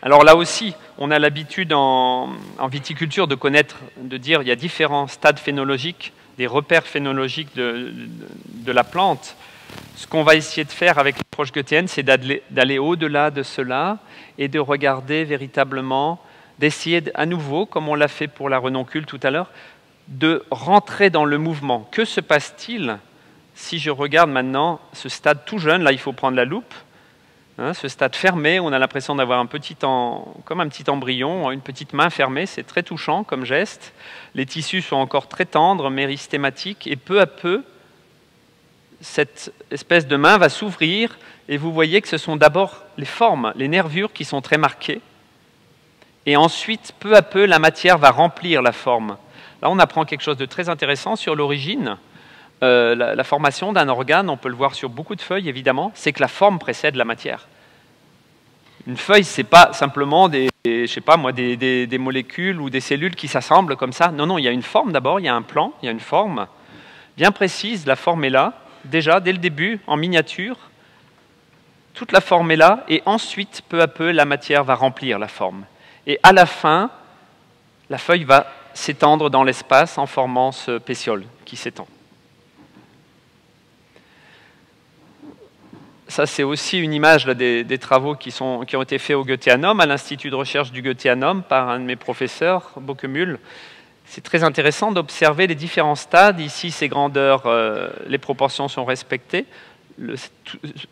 A: Alors là aussi, on a l'habitude en viticulture de connaître, de dire il y a différents stades phénologiques, des repères phénologiques de la plante. Ce qu'on va essayer de faire avec l'approche goethéenne, c'est d'aller au-delà de cela et de regarder véritablement, d'essayer à nouveau, comme on l'a fait pour la renoncule tout à l'heure, de rentrer dans le mouvement. Que se passe-t-il si je regarde maintenant ce stade tout jeune? Là, il faut prendre la loupe. Hein, ce stade fermé, on a l'impression d'avoir comme un petit embryon, une petite main fermée, c'est très touchant comme geste. Les tissus sont encore très tendres, méristématiques, et peu à peu, cette espèce de main va s'ouvrir, et vous voyez que ce sont d'abord les formes, les nervures qui sont très marquées, et ensuite, peu à peu, la matière va remplir la forme. Là, on apprend quelque chose de très intéressant sur l'origine. La formation d'un organe, on peut le voir sur beaucoup de feuilles, évidemment, c'est que la forme précède la matière. Une feuille, ce n'est pas simplement des molécules ou des cellules qui s'assemblent comme ça. Non, non, il y a une forme d'abord, il y a un plan, il y a une forme bien précise. La forme est là, déjà, dès le début, en miniature. Toute la forme est là, et ensuite, peu à peu, la matière va remplir la forme. Et à la fin, la feuille va s'étendre dans l'espace en formant ce pétiole qui s'étend. Ça, c'est aussi une image là, des travaux qui ont été faits au Goetheanum, à l'Institut de recherche du Goetheanum, par un de mes professeurs, Bockemühl. C'est très intéressant d'observer les différents stades. Ici, ces grandeurs, les proportions sont respectées. Le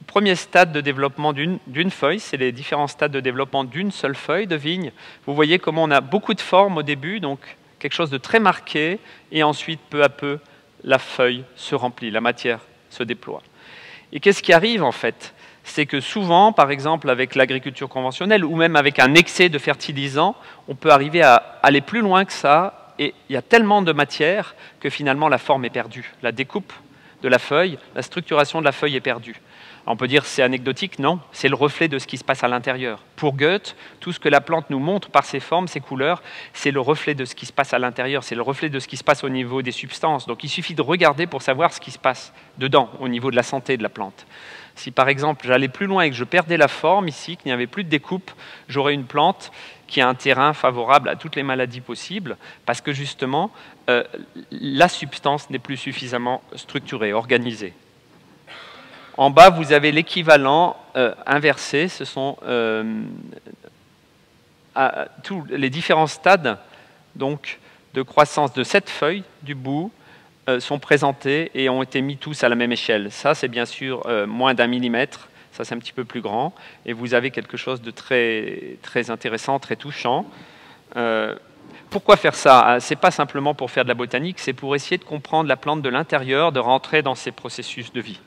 A: premier stade de développement d'une feuille, c'est les différents stades de développement d'une seule feuille de vigne. Vous voyez comment on a beaucoup de formes au début, donc quelque chose de très marqué, et ensuite, peu à peu, la feuille se remplit, la matière se déploie. Et qu'est-ce qui arrive en fait? C'est que souvent, par exemple avec l'agriculture conventionnelle ou même avec un excès de fertilisants, on peut arriver à aller plus loin que ça, et il y a tellement de matière que finalement la forme est perdue. La découpe de la feuille, la structuration de la feuille est perdue. Alors on peut dire c'est anecdotique, non, c'est le reflet de ce qui se passe à l'intérieur. Pour Goethe, tout ce que la plante nous montre par ses formes, ses couleurs, c'est le reflet de ce qui se passe à l'intérieur, c'est le reflet de ce qui se passe au niveau des substances. Donc il suffit de regarder pour savoir ce qui se passe dedans, au niveau de la santé de la plante. Si par exemple j'allais plus loin et que je perdais la forme ici, qu'il n'y avait plus de découpe, j'aurais une plante qui a un terrain favorable à toutes les maladies possibles, parce que justement, la substance n'est plus suffisamment structurée, organisée. En bas, vous avez l'équivalent inversé. Ce sont tous les différents stades donc, de croissance de cette feuille du bout sont présentés et ont été mis tous à la même échelle. Ça, c'est bien sûr moins d'1 millimètre. Ça, c'est un petit peu plus grand. Et vous avez quelque chose de très, très intéressant, très touchant. Pourquoi faire ça? Ce n'est pas simplement pour faire de la botanique, c'est pour essayer de comprendre la plante de l'intérieur, de rentrer dans ses processus de vie.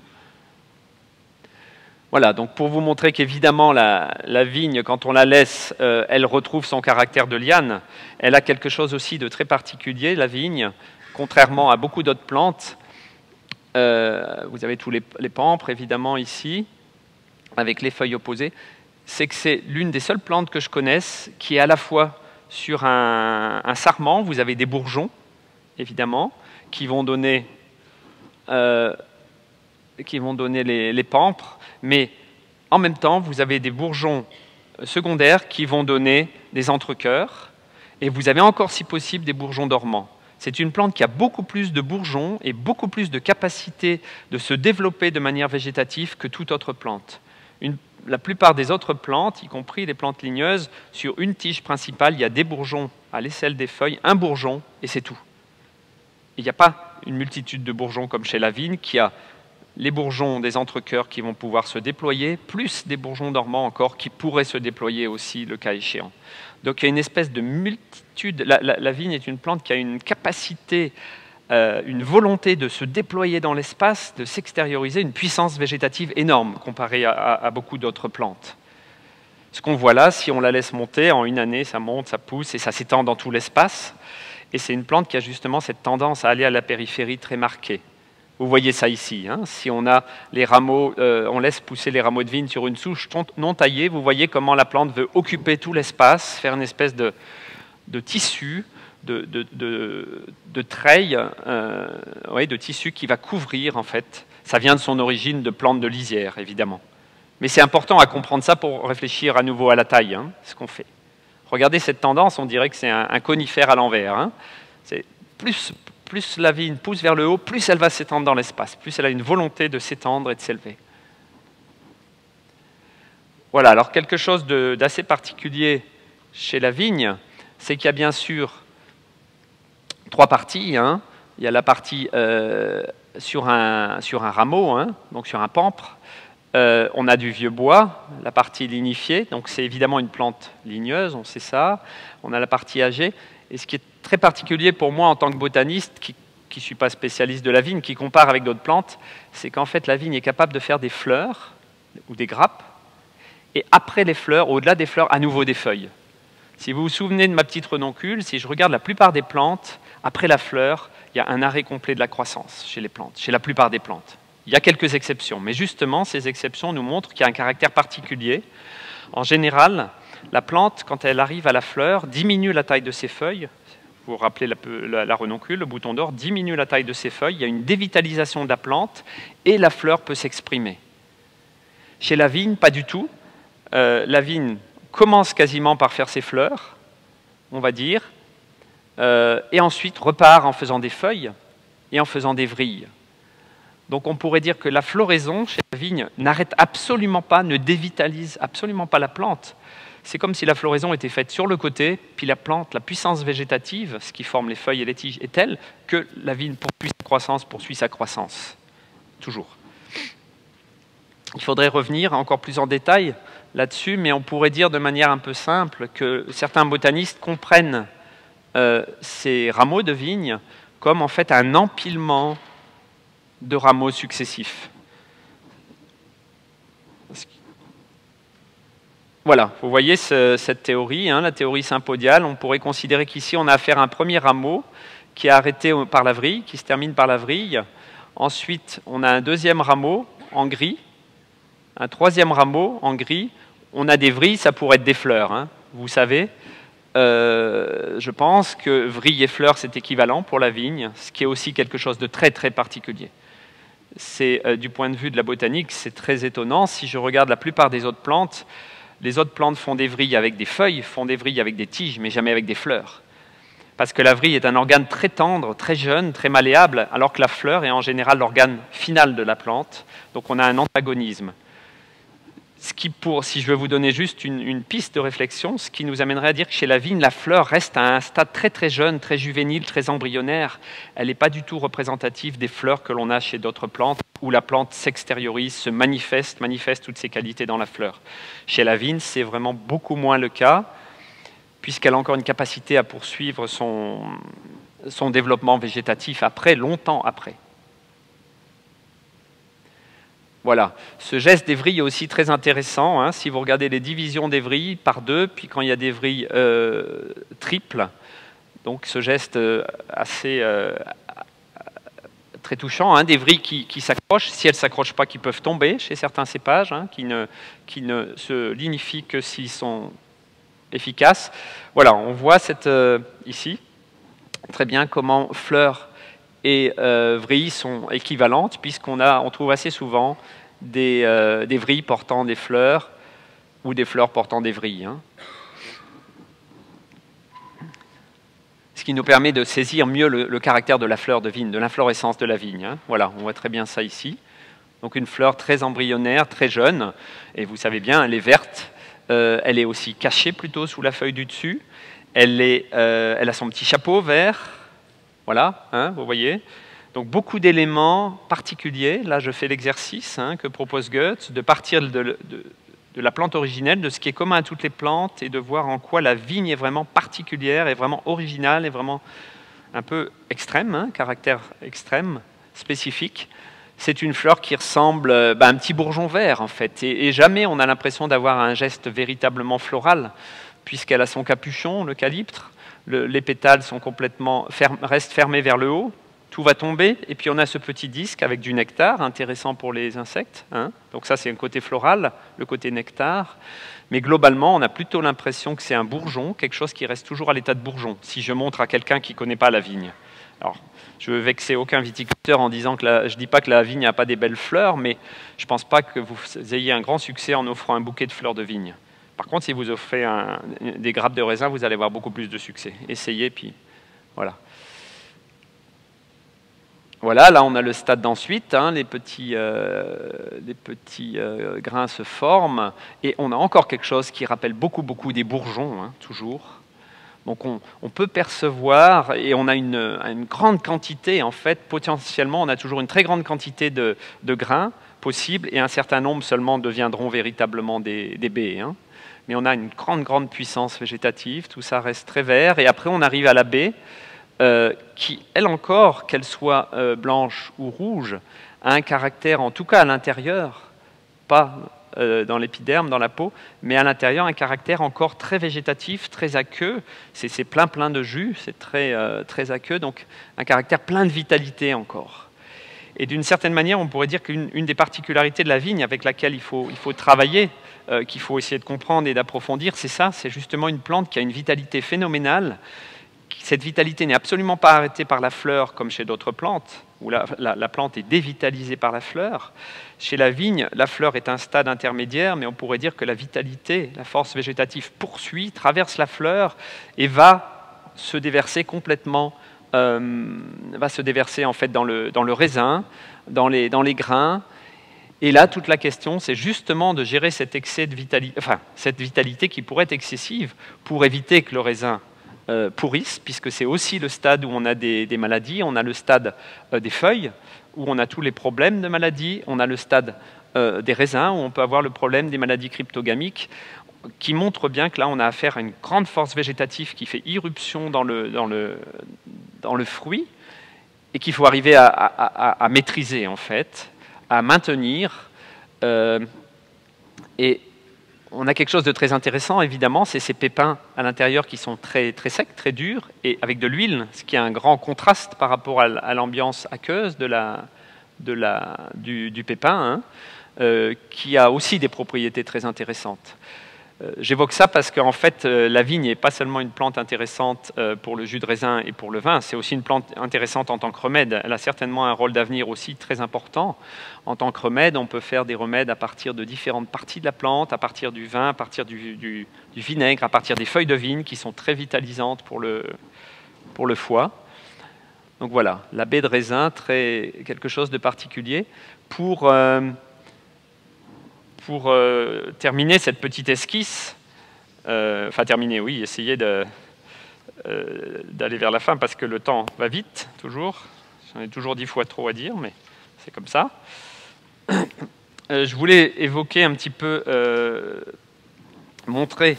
A: Voilà, donc pour vous montrer qu'évidemment la vigne, quand on la laisse, elle retrouve son caractère de liane. Elle a quelque chose aussi de très particulier, la vigne, contrairement à beaucoup d'autres plantes. Vous avez tous les pampres, évidemment, ici, avec les feuilles opposées. C'est que c'est l'une des seules plantes que je connaisse qui est à la fois sur un sarment, vous avez des bourgeons, évidemment, qui vont donner les pampres, mais en même temps, vous avez des bourgeons secondaires qui vont donner des entrecœurs, et vous avez encore, si possible, des bourgeons dormants. C'est une plante qui a beaucoup plus de bourgeons et beaucoup plus de capacité de se développer de manière végétative que toute autre plante. La plupart des autres plantes, y compris les plantes ligneuses, sur une tige principale, il y a des bourgeons à l'aisselle des feuilles, un bourgeon, et c'est tout. Il n'y a pas une multitude de bourgeons comme chez la vigne, qui a les bourgeons des entrecœurs qui vont pouvoir se déployer, plus des bourgeons dormants encore qui pourraient se déployer aussi le cas échéant. Donc il y a une espèce de multitude. La vigne est une plante qui a une capacité, une volonté de se déployer dans l'espace, de s'extérioriser, une puissance végétative énorme comparée à beaucoup d'autres plantes. Ce qu'on voit là, si on la laisse monter, en une année, ça monte, ça pousse et ça s'étend dans tout l'espace. Et c'est une plante qui a justement cette tendance à aller à la périphérie très marquée. Vous voyez ça ici. Hein. Si on a les rameaux, on laisse pousser les rameaux de vigne sur une souche non taillée, vous voyez comment la plante veut occuper tout l'espace, faire une espèce de tissu, de treille, de tissu qui va couvrir en fait. Ça vient de son origine de plante de lisière, évidemment. Mais c'est important à comprendre ça pour réfléchir à nouveau à la taille, hein, ce qu'on fait. Regardez cette tendance, on dirait que c'est un conifère à l'envers. Hein. C'est plus la vigne pousse vers le haut, plus elle va s'étendre dans l'espace, plus elle a une volonté de s'étendre et de s'élever. Voilà, alors quelque chose d'assez particulier chez la vigne, c'est qu'il y a bien sûr trois parties. Hein. Il y a la partie sur un rameau, hein, donc sur un pampre. On a du vieux bois, la partie lignifiée, donc c'est évidemment une plante ligneuse, on sait ça. On a la partie âgée. Et ce qui est très particulier pour moi en tant que botaniste, qui ne suis pas spécialiste de la vigne, qui compare avec d'autres plantes, c'est qu'en fait la vigne est capable de faire des fleurs ou des grappes, et après les fleurs, au-delà des fleurs, à nouveau des feuilles. Si vous vous souvenez de ma petite renoncule, si je regarde la plupart des plantes, après la fleur, il y a un arrêt complet de la croissance chez les plantes, chez la plupart des plantes. Il y a quelques exceptions, mais justement, ces exceptions nous montrent qu'il y a un caractère particulier. En général, la plante, quand elle arrive à la fleur, diminue la taille de ses feuilles. Vous vous rappelez la renoncule, le bouton d'or, diminue la taille de ses feuilles. Il y a une dévitalisation de la plante et la fleur peut s'exprimer. Chez la vigne, pas du tout. La vigne commence quasiment par faire ses fleurs, on va dire, et ensuite repart en faisant des feuilles et en faisant des vrilles. Donc on pourrait dire que la floraison chez la vigne n'arrête absolument pas, ne dévitalise absolument pas la plante. C'est comme si la floraison était faite sur le côté, puis la plante, la puissance végétative, ce qui forme les feuilles et les tiges, est telle que la vigne poursuit sa croissance, toujours. Il faudrait revenir encore plus en détail là-dessus, mais on pourrait dire de manière un peu simple que certains botanistes comprennent ces rameaux de vigne comme en fait un empilement de rameaux successifs. Voilà, vous voyez cette théorie, hein, la théorie sympodiale. On pourrait considérer qu'ici on a affaire à un premier rameau qui est arrêté par la vrille, qui se termine par la vrille. Ensuite, on a un deuxième rameau en gris, un troisième rameau en gris. On a des vrilles, ça pourrait être des fleurs, hein, vous savez. Je pense que vrille et fleurs, c'est équivalent pour la vigne, ce qui est aussi quelque chose de très très particulier. C'est du point de vue de la botanique, c'est très étonnant. Si je regarde la plupart des autres plantes, les autres plantes font des vrilles avec des feuilles, font des vrilles avec des tiges, mais jamais avec des fleurs. Parce que la vrille est un organe très tendre, très jeune, très malléable, alors que la fleur est en général l'organe final de la plante. Donc on a un antagonisme. Ce qui, si je veux vous donner juste une piste de réflexion, ce qui nous amènerait à dire que chez la vigne, la fleur reste à un stade très très jeune, très juvénile, très embryonnaire. Elle n'est pas du tout représentative des fleurs que l'on a chez d'autres plantes, où la plante s'extériorise, se manifeste toutes ses qualités dans la fleur. Chez la vigne, c'est vraiment beaucoup moins le cas, puisqu'elle a encore une capacité à poursuivre son développement végétatif après, longtemps après. Voilà, ce geste des vrilles est aussi très intéressant. Hein. Si vous regardez les divisions des vrilles par deux, puis quand il y a des vrilles triples, donc ce geste assez très touchant, hein, des vrilles qui s'accrochent, si elles ne s'accrochent pas, qui peuvent tomber chez certains cépages, hein, qui ne se lignifient que s'ils sont efficaces. Voilà, on voit ici très bien comment fleurs et vrilles sont équivalentes, puisqu'on trouve assez souvent des vrilles portant des fleurs ou des fleurs portant des vrilles. Hein. Ce qui nous permet de saisir mieux le caractère de la fleur de vigne, de l'inflorescence de la vigne. Hein. Voilà, on voit très bien ça ici. Donc une fleur très embryonnaire, très jeune, et vous savez bien, elle est verte, elle est aussi cachée plutôt sous la feuille du dessus, elle a son petit chapeau vert. Voilà, hein, vous voyez. Donc beaucoup d'éléments particuliers. Là, je fais l'exercice hein, que propose Goethe, de partir de la plante originelle, de ce qui est commun à toutes les plantes, et de voir en quoi la vigne est vraiment particulière, est vraiment originale, est vraiment un peu extrême, hein, caractère extrême, spécifique. C'est une fleur qui ressemble à un petit bourgeon vert, en fait. Et jamais on a l'impression d'avoir un geste véritablement floral, puisqu'elle a son capuchon, l'eucalyptre. Les pétales sont restent fermés vers le haut, tout va tomber, et puis on a ce petit disque avec du nectar, intéressant pour les insectes. Hein. Donc ça, c'est un côté floral, le côté nectar. Mais globalement, on a plutôt l'impression que c'est un bourgeon, quelque chose qui reste toujours à l'état de bourgeon, si je montre à quelqu'un qui ne connaît pas la vigne. Alors, je ne veux vexer aucun viticulteur en disant que je ne dis pas que la vigne n'a pas des belles fleurs, mais je ne pense pas que vous ayez un grand succès en offrant un bouquet de fleurs de vigne. Par contre, si vous offrez des grappes de raisin, vous allez avoir beaucoup plus de succès. Essayez, puis voilà. Voilà, là on a le stade d'ensuite, hein, les petits grains se forment, et on a encore quelque chose qui rappelle beaucoup des bourgeons, hein, toujours. Donc on peut percevoir, et on a une grande quantité, en fait, potentiellement, on a toujours une très grande quantité de grains possibles, et un certain nombre seulement deviendront véritablement des baies. Hein. Mais on a une grande puissance végétative, tout ça reste très vert, et après on arrive à la baie, qui, elle encore, qu'elle soit blanche ou rouge, a un caractère, en tout cas à l'intérieur, pas dans l'épiderme, dans la peau, mais à l'intérieur, un caractère encore très végétatif, très aqueux. C'est plein de jus, c'est très aqueux, donc un caractère plein de vitalité encore. Et d'une certaine manière, on pourrait dire qu'une des particularités de la vigne avec laquelle il faut travailler, qu'il faut essayer de comprendre et d'approfondir, c'est ça, c'est justement une plante qui a une vitalité phénoménale. Cette vitalité n'est absolument pas arrêtée par la fleur comme chez d'autres plantes, où la plante est dévitalisée par la fleur. Chez la vigne, la fleur est un stade intermédiaire, mais on pourrait dire que la vitalité, la force végétative poursuit, traverse la fleur et va se déverser complètement, va se déverser en fait dans le raisin, dans les grains. Et là, toute la question, c'est justement de gérer cet excès de vitalité, enfin, cette vitalité qui pourrait être excessive pour éviter que le raisin pourrissent, puisque c'est aussi le stade où on a des maladies. On a le stade des feuilles, où on a tous les problèmes de maladies. On a le stade des raisins, où on peut avoir le problème des maladies cryptogamiques, qui montre bien que là, on a affaire à une grande force végétative qui fait irruption dans le fruit, et qu'il faut arriver à maîtriser, en fait, à maintenir. Et on a quelque chose de très intéressant, évidemment, c'est ces pépins à l'intérieur qui sont très secs, très durs, et avec de l'huile, ce qui est un grand contraste par rapport à l'ambiance aqueuse du pépin, hein, qui a aussi des propriétés très intéressantes. J'évoque ça parce qu'en fait, la vigne n'est pas seulement une plante intéressante pour le jus de raisin et pour le vin, c'est aussi une plante intéressante en tant que remède. Elle a certainement un rôle d'avenir aussi très important. En tant que remède, on peut faire des remèdes à partir de différentes parties de la plante, à partir du vin, à partir du vinaigre, à partir des feuilles de vigne qui sont très vitalisantes pour le foie. Donc voilà, la baie de raisin, quelque chose de particulier. Pour terminer cette petite esquisse, terminer, oui, essayer d'aller vers la fin parce que le temps va vite, toujours. J'en ai toujours 10 fois trop à dire, mais c'est comme ça. Je voulais évoquer un petit peu, montrer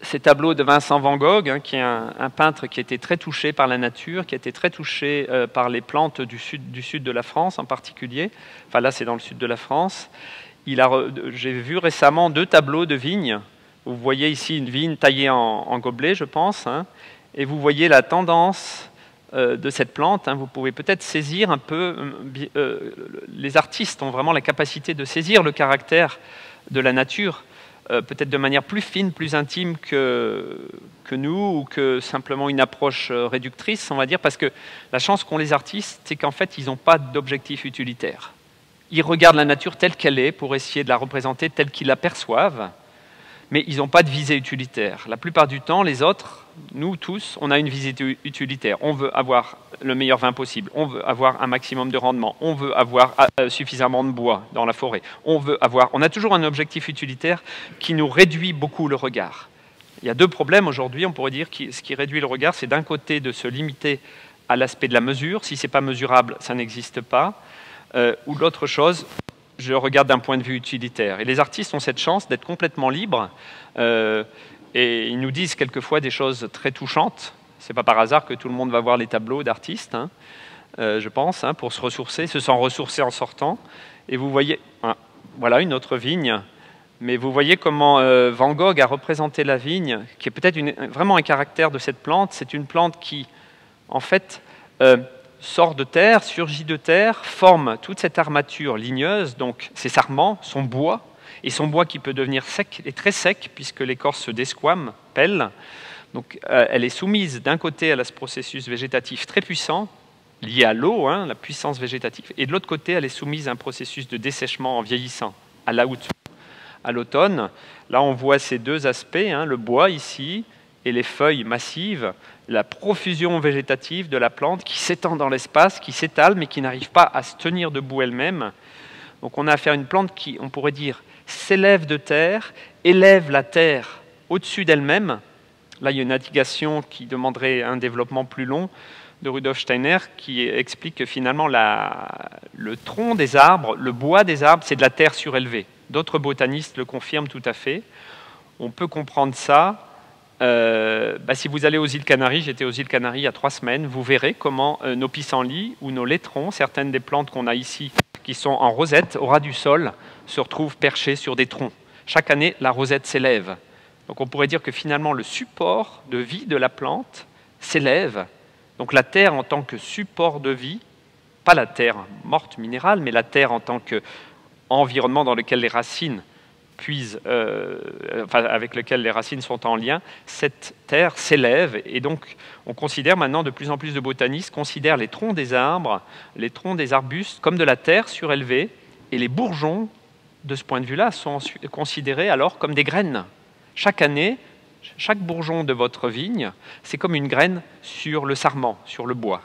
A: ces tableaux de Vincent van Gogh, hein, qui est un peintre qui a été très touché par la nature, qui a été très touché par les plantes du sud de la France en particulier. Enfin là, c'est dans le sud de la France. J'ai vu récemment 2 tableaux de vignes. Vous voyez ici une vigne taillée en gobelet, je pense, hein, et vous voyez la tendance de cette plante. Hein. Vous pouvez peut-être saisir un peu, les artistes ont vraiment la capacité de saisir le caractère de la nature, peut-être de manière plus fine, plus intime que nous, ou que simplement une approche réductrice, on va dire, parce que la chance qu'ont les artistes, c'est qu'en fait, ils n'ont pas d'objectif utilitaire. Ils regardent la nature telle qu'elle est pour essayer de la représenter telle qu'ils la perçoivent, mais ils n'ont pas de visée utilitaire. La plupart du temps, les autres, nous tous, on a une visée utilitaire. On veut avoir le meilleur vin possible, on veut avoir un maximum de rendement, on veut avoir suffisamment de bois dans la forêt, on a toujours un objectif utilitaire qui nous réduit beaucoup le regard. Il y a 2 problèmes aujourd'hui, on pourrait dire, ce qui réduit le regard, c'est d'un côté de se limiter à l'aspect de la mesure. Si ce n'est pas mesurable, ça n'existe pas. Ou l'autre chose, je regarde d'un point de vue utilitaire. Et les artistes ont cette chance d'être complètement libres, et ils nous disent quelquefois des choses très touchantes. Ce n'est pas par hasard que tout le monde va voir les tableaux d'artistes, hein, je pense, hein, pour se ressourcer, se sent ressourcer en sortant. Et vous voyez, voilà une autre vigne, mais vous voyez comment Van Gogh a représenté la vigne, qui est peut-être vraiment un caractère de cette plante. C'est une plante qui, en fait, sort de terre, surgit de terre, forme toute cette armature ligneuse, donc ses sarments, son bois, et son bois qui peut devenir sec et très sec, puisque l'écorce se desquame, pèle. Donc elle est soumise d'un côté à ce processus végétatif très puissant, lié à l'eau, hein, la puissance végétative, et de l'autre côté, elle est soumise à un processus de dessèchement en vieillissant, à l'automne. Là, on voit ces 2 aspects, hein, le bois ici, et les feuilles massives, la profusion végétative de la plante qui s'étend dans l'espace, qui s'étale, mais qui n'arrive pas à se tenir debout elle-même. Donc on a affaire à une plante qui, on pourrait dire, s'élève de terre, élève la terre au-dessus d'elle-même, Là, il y a une indication qui demanderait un développement plus long de Rudolf Steiner qui explique que finalement le tronc des arbres, le bois des arbres, c'est de la terre surélevée. D'autres botanistes le confirment tout à fait. On peut comprendre ça. Si vous allez aux îles Canaries, j'étais aux îles Canaries il y a 3 semaines, vous verrez comment nos pissenlits ou nos laitrons, certaines des plantes qu'on a ici, qui sont en rosette, au ras du sol, se retrouvent perchées sur des troncs. Chaque année, la rosette s'élève. Donc on pourrait dire que finalement le support de vie de la plante s'élève. Donc la terre en tant que support de vie, pas la terre morte minérale, mais la terre en tant qu'environnement dans lequel les racines puisent, avec lequel les racines sont en lien, cette terre s'élève. Et donc on considère maintenant, de plus en plus de botanistes considèrent les troncs des arbres, les troncs des arbustes comme de la terre surélevée, et les bourgeons, de ce point de vue-là, sont considérés alors comme des graines. Chaque année, chaque bourgeon de votre vigne, c'est comme une graine sur le sarment, sur le bois.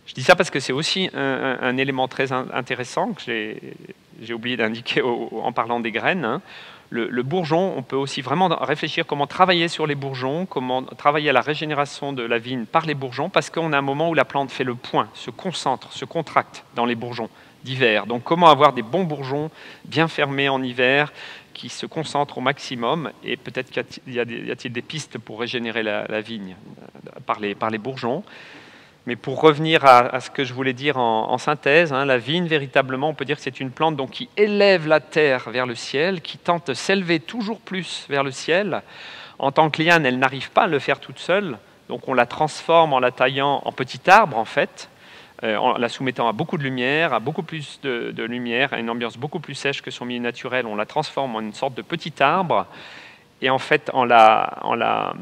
A: Je dis ça parce que c'est aussi un élément très intéressant que j'ai oublié d'indiquer en parlant des graines. Hein. Le bourgeon, on peut aussi vraiment réfléchir comment travailler sur les bourgeons, comment travailler à la régénération de la vigne par les bourgeons, parce qu'on a un moment où la plante fait le point, se concentre, se contracte dans les bourgeons d'hiver. Donc comment avoir des bons bourgeons bien fermés en hiver, qui se concentrent au maximum, et peut-être y a-t-il des pistes pour régénérer la vigne par les bourgeons. Mais pour revenir à ce que je voulais dire en synthèse, hein, la vigne, véritablement, on peut dire que c'est une plante donc, qui élève la terre vers le ciel, qui tente de s'élever toujours plus vers le ciel. En tant que liane, elle n'arrive pas à le faire toute seule, donc on la transforme en la taillant en petit arbre, en fait, en la soumettant à beaucoup de lumière, à beaucoup plus de lumière, à une ambiance beaucoup plus sèche que son milieu naturel. On la transforme en une sorte de petit arbre. Et en fait, en la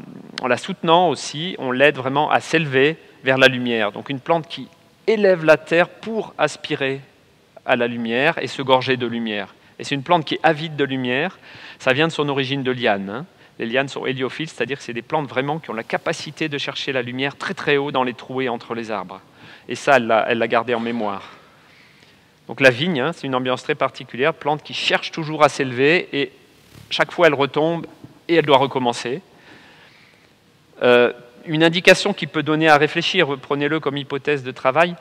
A: soutenant aussi, on l'aide vraiment à s'élever vers la lumière. Donc une plante qui élève la terre pour aspirer à la lumière et se gorger de lumière. Et c'est une plante qui est avide de lumière. Ça vient de son origine de liane. Hein. Les lianes sont héliophiles, c'est-à-dire que c'est des plantes vraiment qui ont la capacité de chercher la lumière très très haut dans les trouées entre les arbres. Et ça, elle l'a gardé en mémoire. Donc la vigne, hein, c'est une ambiance très particulière, plante qui cherche toujours à s'élever, et chaque fois elle retombe et elle doit recommencer. Une indication qui peut donner à réfléchir, prenez-le comme hypothèse de travail,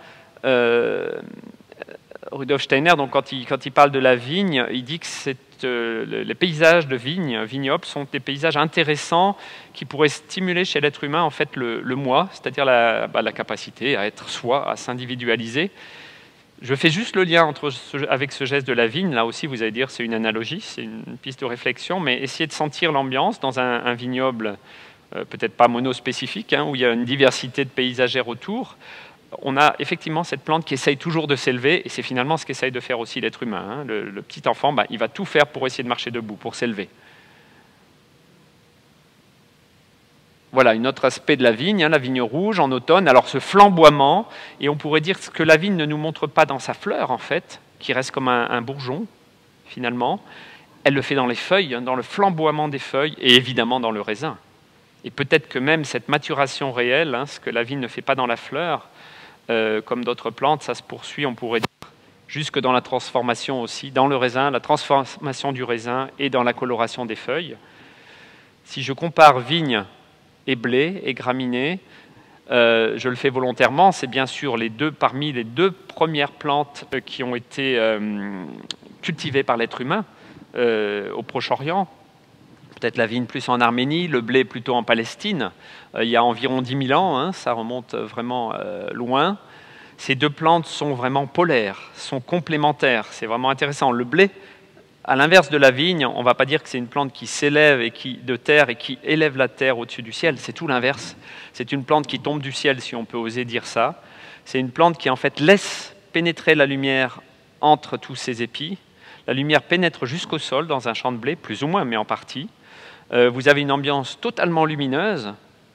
A: Rudolf Steiner, donc, quand il parle de la vigne, il dit que les paysages de vignobles sont des paysages intéressants qui pourraient stimuler chez l'être humain en fait, le moi, c'est-à-dire la capacité à être soi, à s'individualiser. Je fais juste le lien avec ce geste de la vigne. Là aussi, vous allez dire c'est une analogie, c'est une piste de réflexion, mais essayez de sentir l'ambiance dans un vignoble, peut-être pas monospécifique, hein, où il y a une diversité de paysagères autour. On a effectivement cette plante qui essaye toujours de s'élever, et c'est finalement ce qu'essaye de faire aussi l'être humain. Hein. Le petit enfant, il va tout faire pour essayer de marcher debout, pour s'élever. Voilà, un autre aspect de la vigne rouge en automne. Alors ce flamboiement, et on pourrait dire que la vigne ne nous montre pas dans sa fleur, en fait, qui reste comme un bourgeon, finalement. Elle le fait dans les feuilles, dans le flamboiement des feuilles, et évidemment dans le raisin. Et peut-être que même cette maturation réelle, ce que la vigne ne fait pas dans la fleur, comme d'autres plantes, ça se poursuit, on pourrait dire, jusque dans la transformation aussi, dans le raisin, la transformation du raisin et dans la coloration des feuilles. Si je compare vigne et blé et graminées, je le fais volontairement, c'est bien sûr parmi les 2 premières plantes qui ont été cultivées par l'être humain au Proche-Orient. Peut-être la vigne plus en Arménie, le blé plutôt en Palestine, il y a environ 10 000 ans, ça remonte vraiment loin. Ces 2 plantes sont vraiment polaires, sont complémentaires, c'est vraiment intéressant. Le blé, à l'inverse de la vigne, on ne va pas dire que c'est une plante qui s'élève de terre et qui élève la terre au-dessus du ciel, c'est tout l'inverse. C'est une plante qui tombe du ciel, si on peut oser dire ça. C'est une plante qui en fait laisse pénétrer la lumière entre tous ses épis. La lumière pénètre jusqu'au sol dans un champ de blé, plus ou moins, mais en partie. Vous avez une ambiance totalement lumineuse,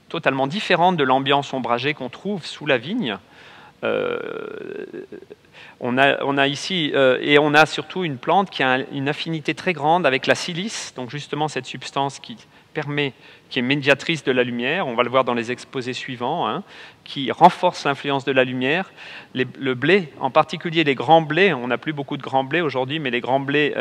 A: totalement différente de l'ambiance ombragée qu'on trouve sous la vigne. On a ici, et on a surtout une plante qui a une affinité très grande avec la silice, donc justement cette substance qui est médiatrice de la lumière, on va le voir dans les exposés suivants, hein, qui renforce l'influence de la lumière. Le blé, en particulier les grands blés, on n'a plus beaucoup de grands blés aujourd'hui, mais les grands blés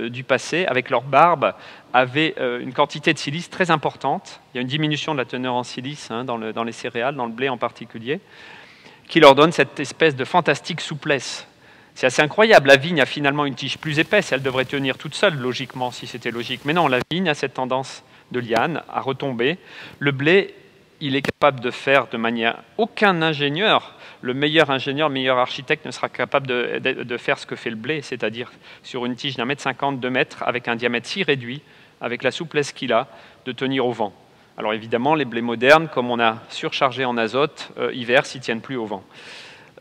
A: du passé, avec leur barbe, avaient une quantité de silice très importante. Il y a une diminution de la teneur en silice hein, dans les céréales, dans le blé en particulier, qui leur donne cette espèce de fantastique souplesse. C'est assez incroyable, la vigne a finalement une tige plus épaisse, elle devrait tenir toute seule, logiquement, si c'était logique. Mais non, la vigne a cette tendance de liane à retomber. Le blé, il est capable de faire de manière... Aucun ingénieur, le meilleur ingénieur, le meilleur architecte ne sera capable de faire ce que fait le blé, c'est-à-dire sur une tige d'1,50 m, 2 mètres, avec un diamètre si réduit, avec la souplesse qu'il a, de tenir au vent. Alors évidemment, les blés modernes, comme on a surchargé en azote, hiver, s'ils ne tiennent plus au vent.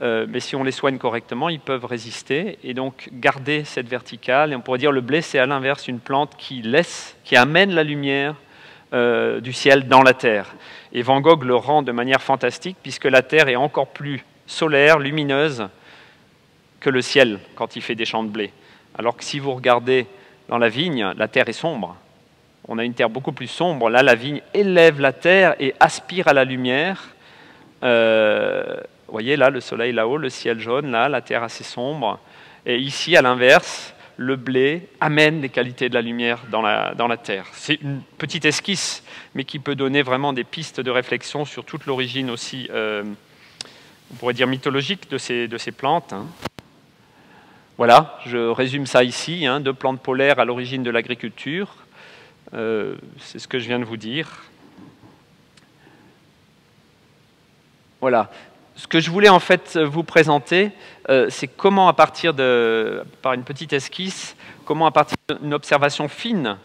A: Mais si on les soigne correctement, ils peuvent résister et donc garder cette verticale. Et on pourrait dire le blé, c'est à l'inverse une plante qui amène la lumière du ciel dans la terre. Et Van Gogh le rend de manière fantastique puisque la terre est encore plus solaire, lumineuse que le ciel quand il fait des champs de blé. Alors que si vous regardez dans la vigne, la terre est sombre. On a une terre beaucoup plus sombre. Là, la vigne élève la terre et aspire à la lumière. Vous voyez là, le soleil là-haut, le ciel jaune, là, la terre assez sombre. Et ici, à l'inverse, le blé amène les qualités de la lumière dans la terre. C'est une petite esquisse, mais qui peut donner vraiment des pistes de réflexion sur toute l'origine aussi, on pourrait dire mythologique de ces plantes. Hein. Voilà, je résume ça ici, hein, 2 plantes polaires à l'origine de l'agriculture. C'est ce que je viens de vous dire. Voilà. Ce que je voulais en fait vous présenter, c'est comment par une petite esquisse, comment à partir d'une observation fine,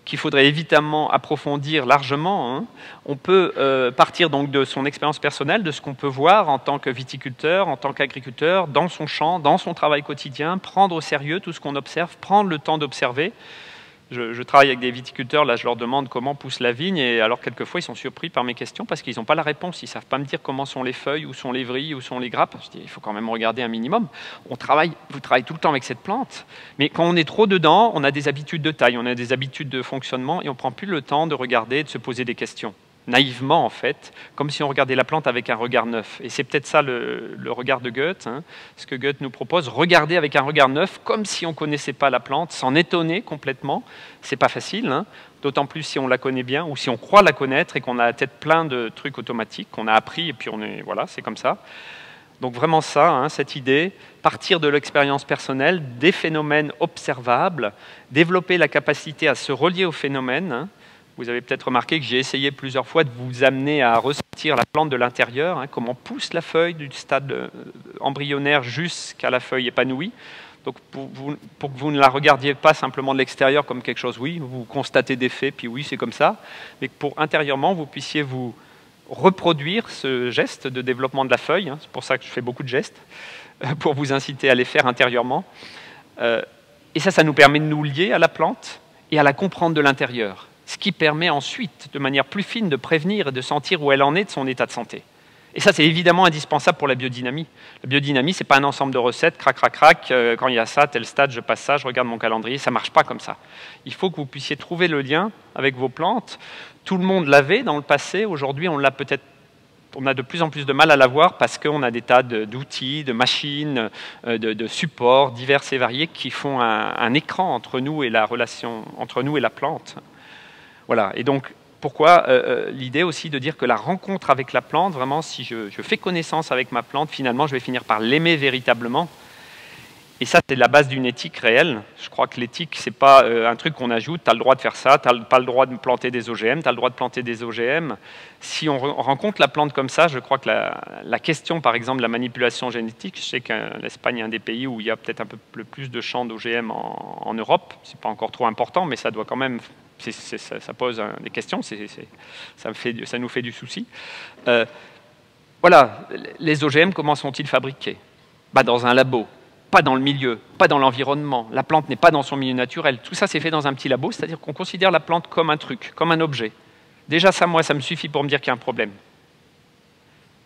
A: qu'il faudrait évidemment approfondir largement, hein, on peut partir donc de son expérience personnelle, de ce qu'on peut voir en tant que viticulteur, en tant qu'agriculteur, dans son champ, dans son travail quotidien, prendre au sérieux tout ce qu'on observe, prendre le temps d'observer. Je travaille avec des viticulteurs, là je leur demande comment pousse la vigne, et alors quelquefois ils sont surpris par mes questions parce qu'ils n'ont pas la réponse, ils ne savent pas me dire comment sont les feuilles, où sont les vrilles, où sont les grappes. Je dis, il faut quand même regarder un minimum. Vous travaillez tout le temps avec cette plante, mais quand on est trop dedans, on a des habitudes de taille, on a des habitudes de fonctionnement, et on ne prend plus le temps de regarder, de se poser des questions. Naïvement en fait, comme si on regardait la plante avec un regard neuf. Et c'est peut-être ça le regard de Goethe, hein, ce que Goethe nous propose, regarder avec un regard neuf, comme si on ne connaissait pas la plante, s'en étonner complètement. C'est pas facile, hein, d'autant plus si on la connaît bien, ou si on croit la connaître et qu'on a la tête plein de trucs automatiques qu'on a appris, et puis voilà, c'est comme ça. Donc vraiment ça, hein, cette idée, partir de l'expérience personnelle, des phénomènes observables, développer la capacité à se relier aux phénomènes, hein. Vous avez peut-être remarqué que j'ai essayé plusieurs fois de vous amener à ressentir la plante de l'intérieur, hein, comment pousse la feuille du stade embryonnaire jusqu'à la feuille épanouie. Donc pour que vous ne la regardiez pas simplement de l'extérieur comme quelque chose, oui, vous constatez des faits, puis oui, c'est comme ça, mais que pour intérieurement, vous puissiez vous reproduire ce geste de développement de la feuille, hein, c'est pour ça que je fais beaucoup de gestes, pour vous inciter à les faire intérieurement. Et ça nous permet de nous lier à la plante et à la comprendre de l'intérieur. Ce qui permet ensuite, de manière plus fine, de prévenir et de sentir où elle en est de son état de santé. Et ça, c'est évidemment indispensable pour la biodynamie. La biodynamie, ce n'est pas un ensemble de recettes, crac, crac, crac, quand il y a ça, tel stade, je passe ça, je regarde mon calendrier, ça ne marche pas comme ça. Il faut que vous puissiez trouver le lien avec vos plantes. Tout le monde l'avait dans le passé, aujourd'hui on l'a peut-être, on a de plus en plus de mal à l'avoir parce qu'on a des tas d'outils, de machines, de supports divers et variés qui font un écran entre nous et la relation, entre nous et la plante. Voilà, et donc pourquoi l'idée aussi de dire que la rencontre avec la plante, vraiment si je fais connaissance avec ma plante, finalement je vais finir par l'aimer véritablement. Et ça c'est la base d'une éthique réelle. Je crois que l'éthique c'est pas un truc qu'on ajoute, tu as le droit de faire ça, tu n'as pas le droit de planter des OGM, tu as le droit de planter des OGM. Si on rencontre la plante comme ça, je crois que la question par exemple de la manipulation génétique, je sais que l'Espagne est un des pays où il y a peut-être un peu plus de champs d'OGM en Europe, c'est pas encore trop important, mais ça doit quand même... ça pose des questions, ça nous fait du souci. Voilà, les OGM, comment sont-ils fabriqués? Dans un labo, pas dans le milieu, pas dans l'environnement. La plante n'est pas dans son milieu naturel. Tout ça, c'est fait dans un petit labo, c'est-à-dire qu'on considère la plante comme un truc, comme un objet. Déjà, ça, moi, ça me suffit pour me dire qu'il y a un problème.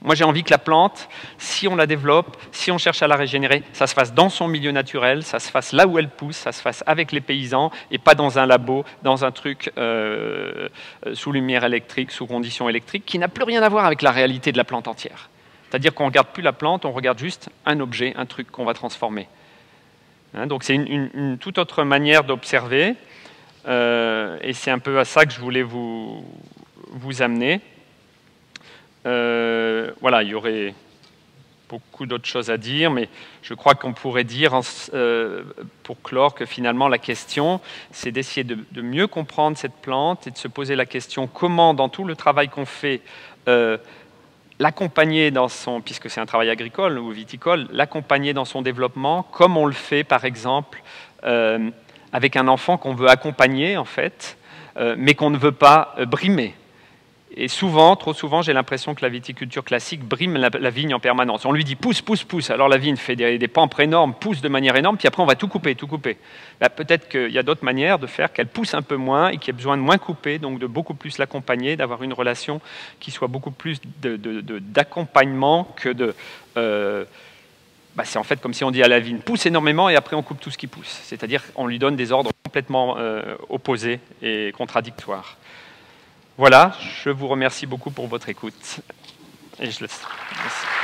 A: Moi, j'ai envie que la plante, si on la développe, si on cherche à la régénérer, ça se fasse dans son milieu naturel, ça se fasse là où elle pousse, ça se fasse avec les paysans et pas dans un labo, dans un truc sous lumière électrique, sous conditions électriques, qui n'a plus rien à voir avec la réalité de la plante entière. C'est-à-dire qu'on ne regarde plus la plante, on regarde juste un objet, un truc qu'on va transformer. Hein, donc c'est une toute autre manière d'observer, et c'est un peu à ça que je voulais vous amener. Voilà, il y aurait beaucoup d'autres choses à dire, mais je crois qu'on pourrait dire, pour clore, que finalement la question, c'est d'essayer de mieux comprendre cette plante et de se poser la question comment, dans tout le travail qu'on fait, l'accompagner dans son, puisque c'est un travail agricole ou viticole, l'accompagner dans son développement, comme on le fait par exemple avec un enfant qu'on veut accompagner en fait, mais qu'on ne veut pas brimer. Et souvent, trop souvent, j'ai l'impression que la viticulture classique brime la vigne en permanence. On lui dit pousse, pousse, pousse. Alors la vigne fait des pampres énormes, pousse de manière énorme, puis après on va tout couper, tout couper. Bah, peut-être qu'il y a d'autres manières de faire qu'elle pousse un peu moins et qu'il y ait besoin de moins couper, donc de beaucoup plus l'accompagner, d'avoir une relation qui soit beaucoup plus d'accompagnement que de... c'est en fait comme si on dit à la vigne pousse énormément et après on coupe tout ce qui pousse. C'est-à-dire qu'on lui donne des ordres complètement opposés et contradictoires. Voilà, je vous remercie beaucoup pour votre écoute. Et je laisse. Merci.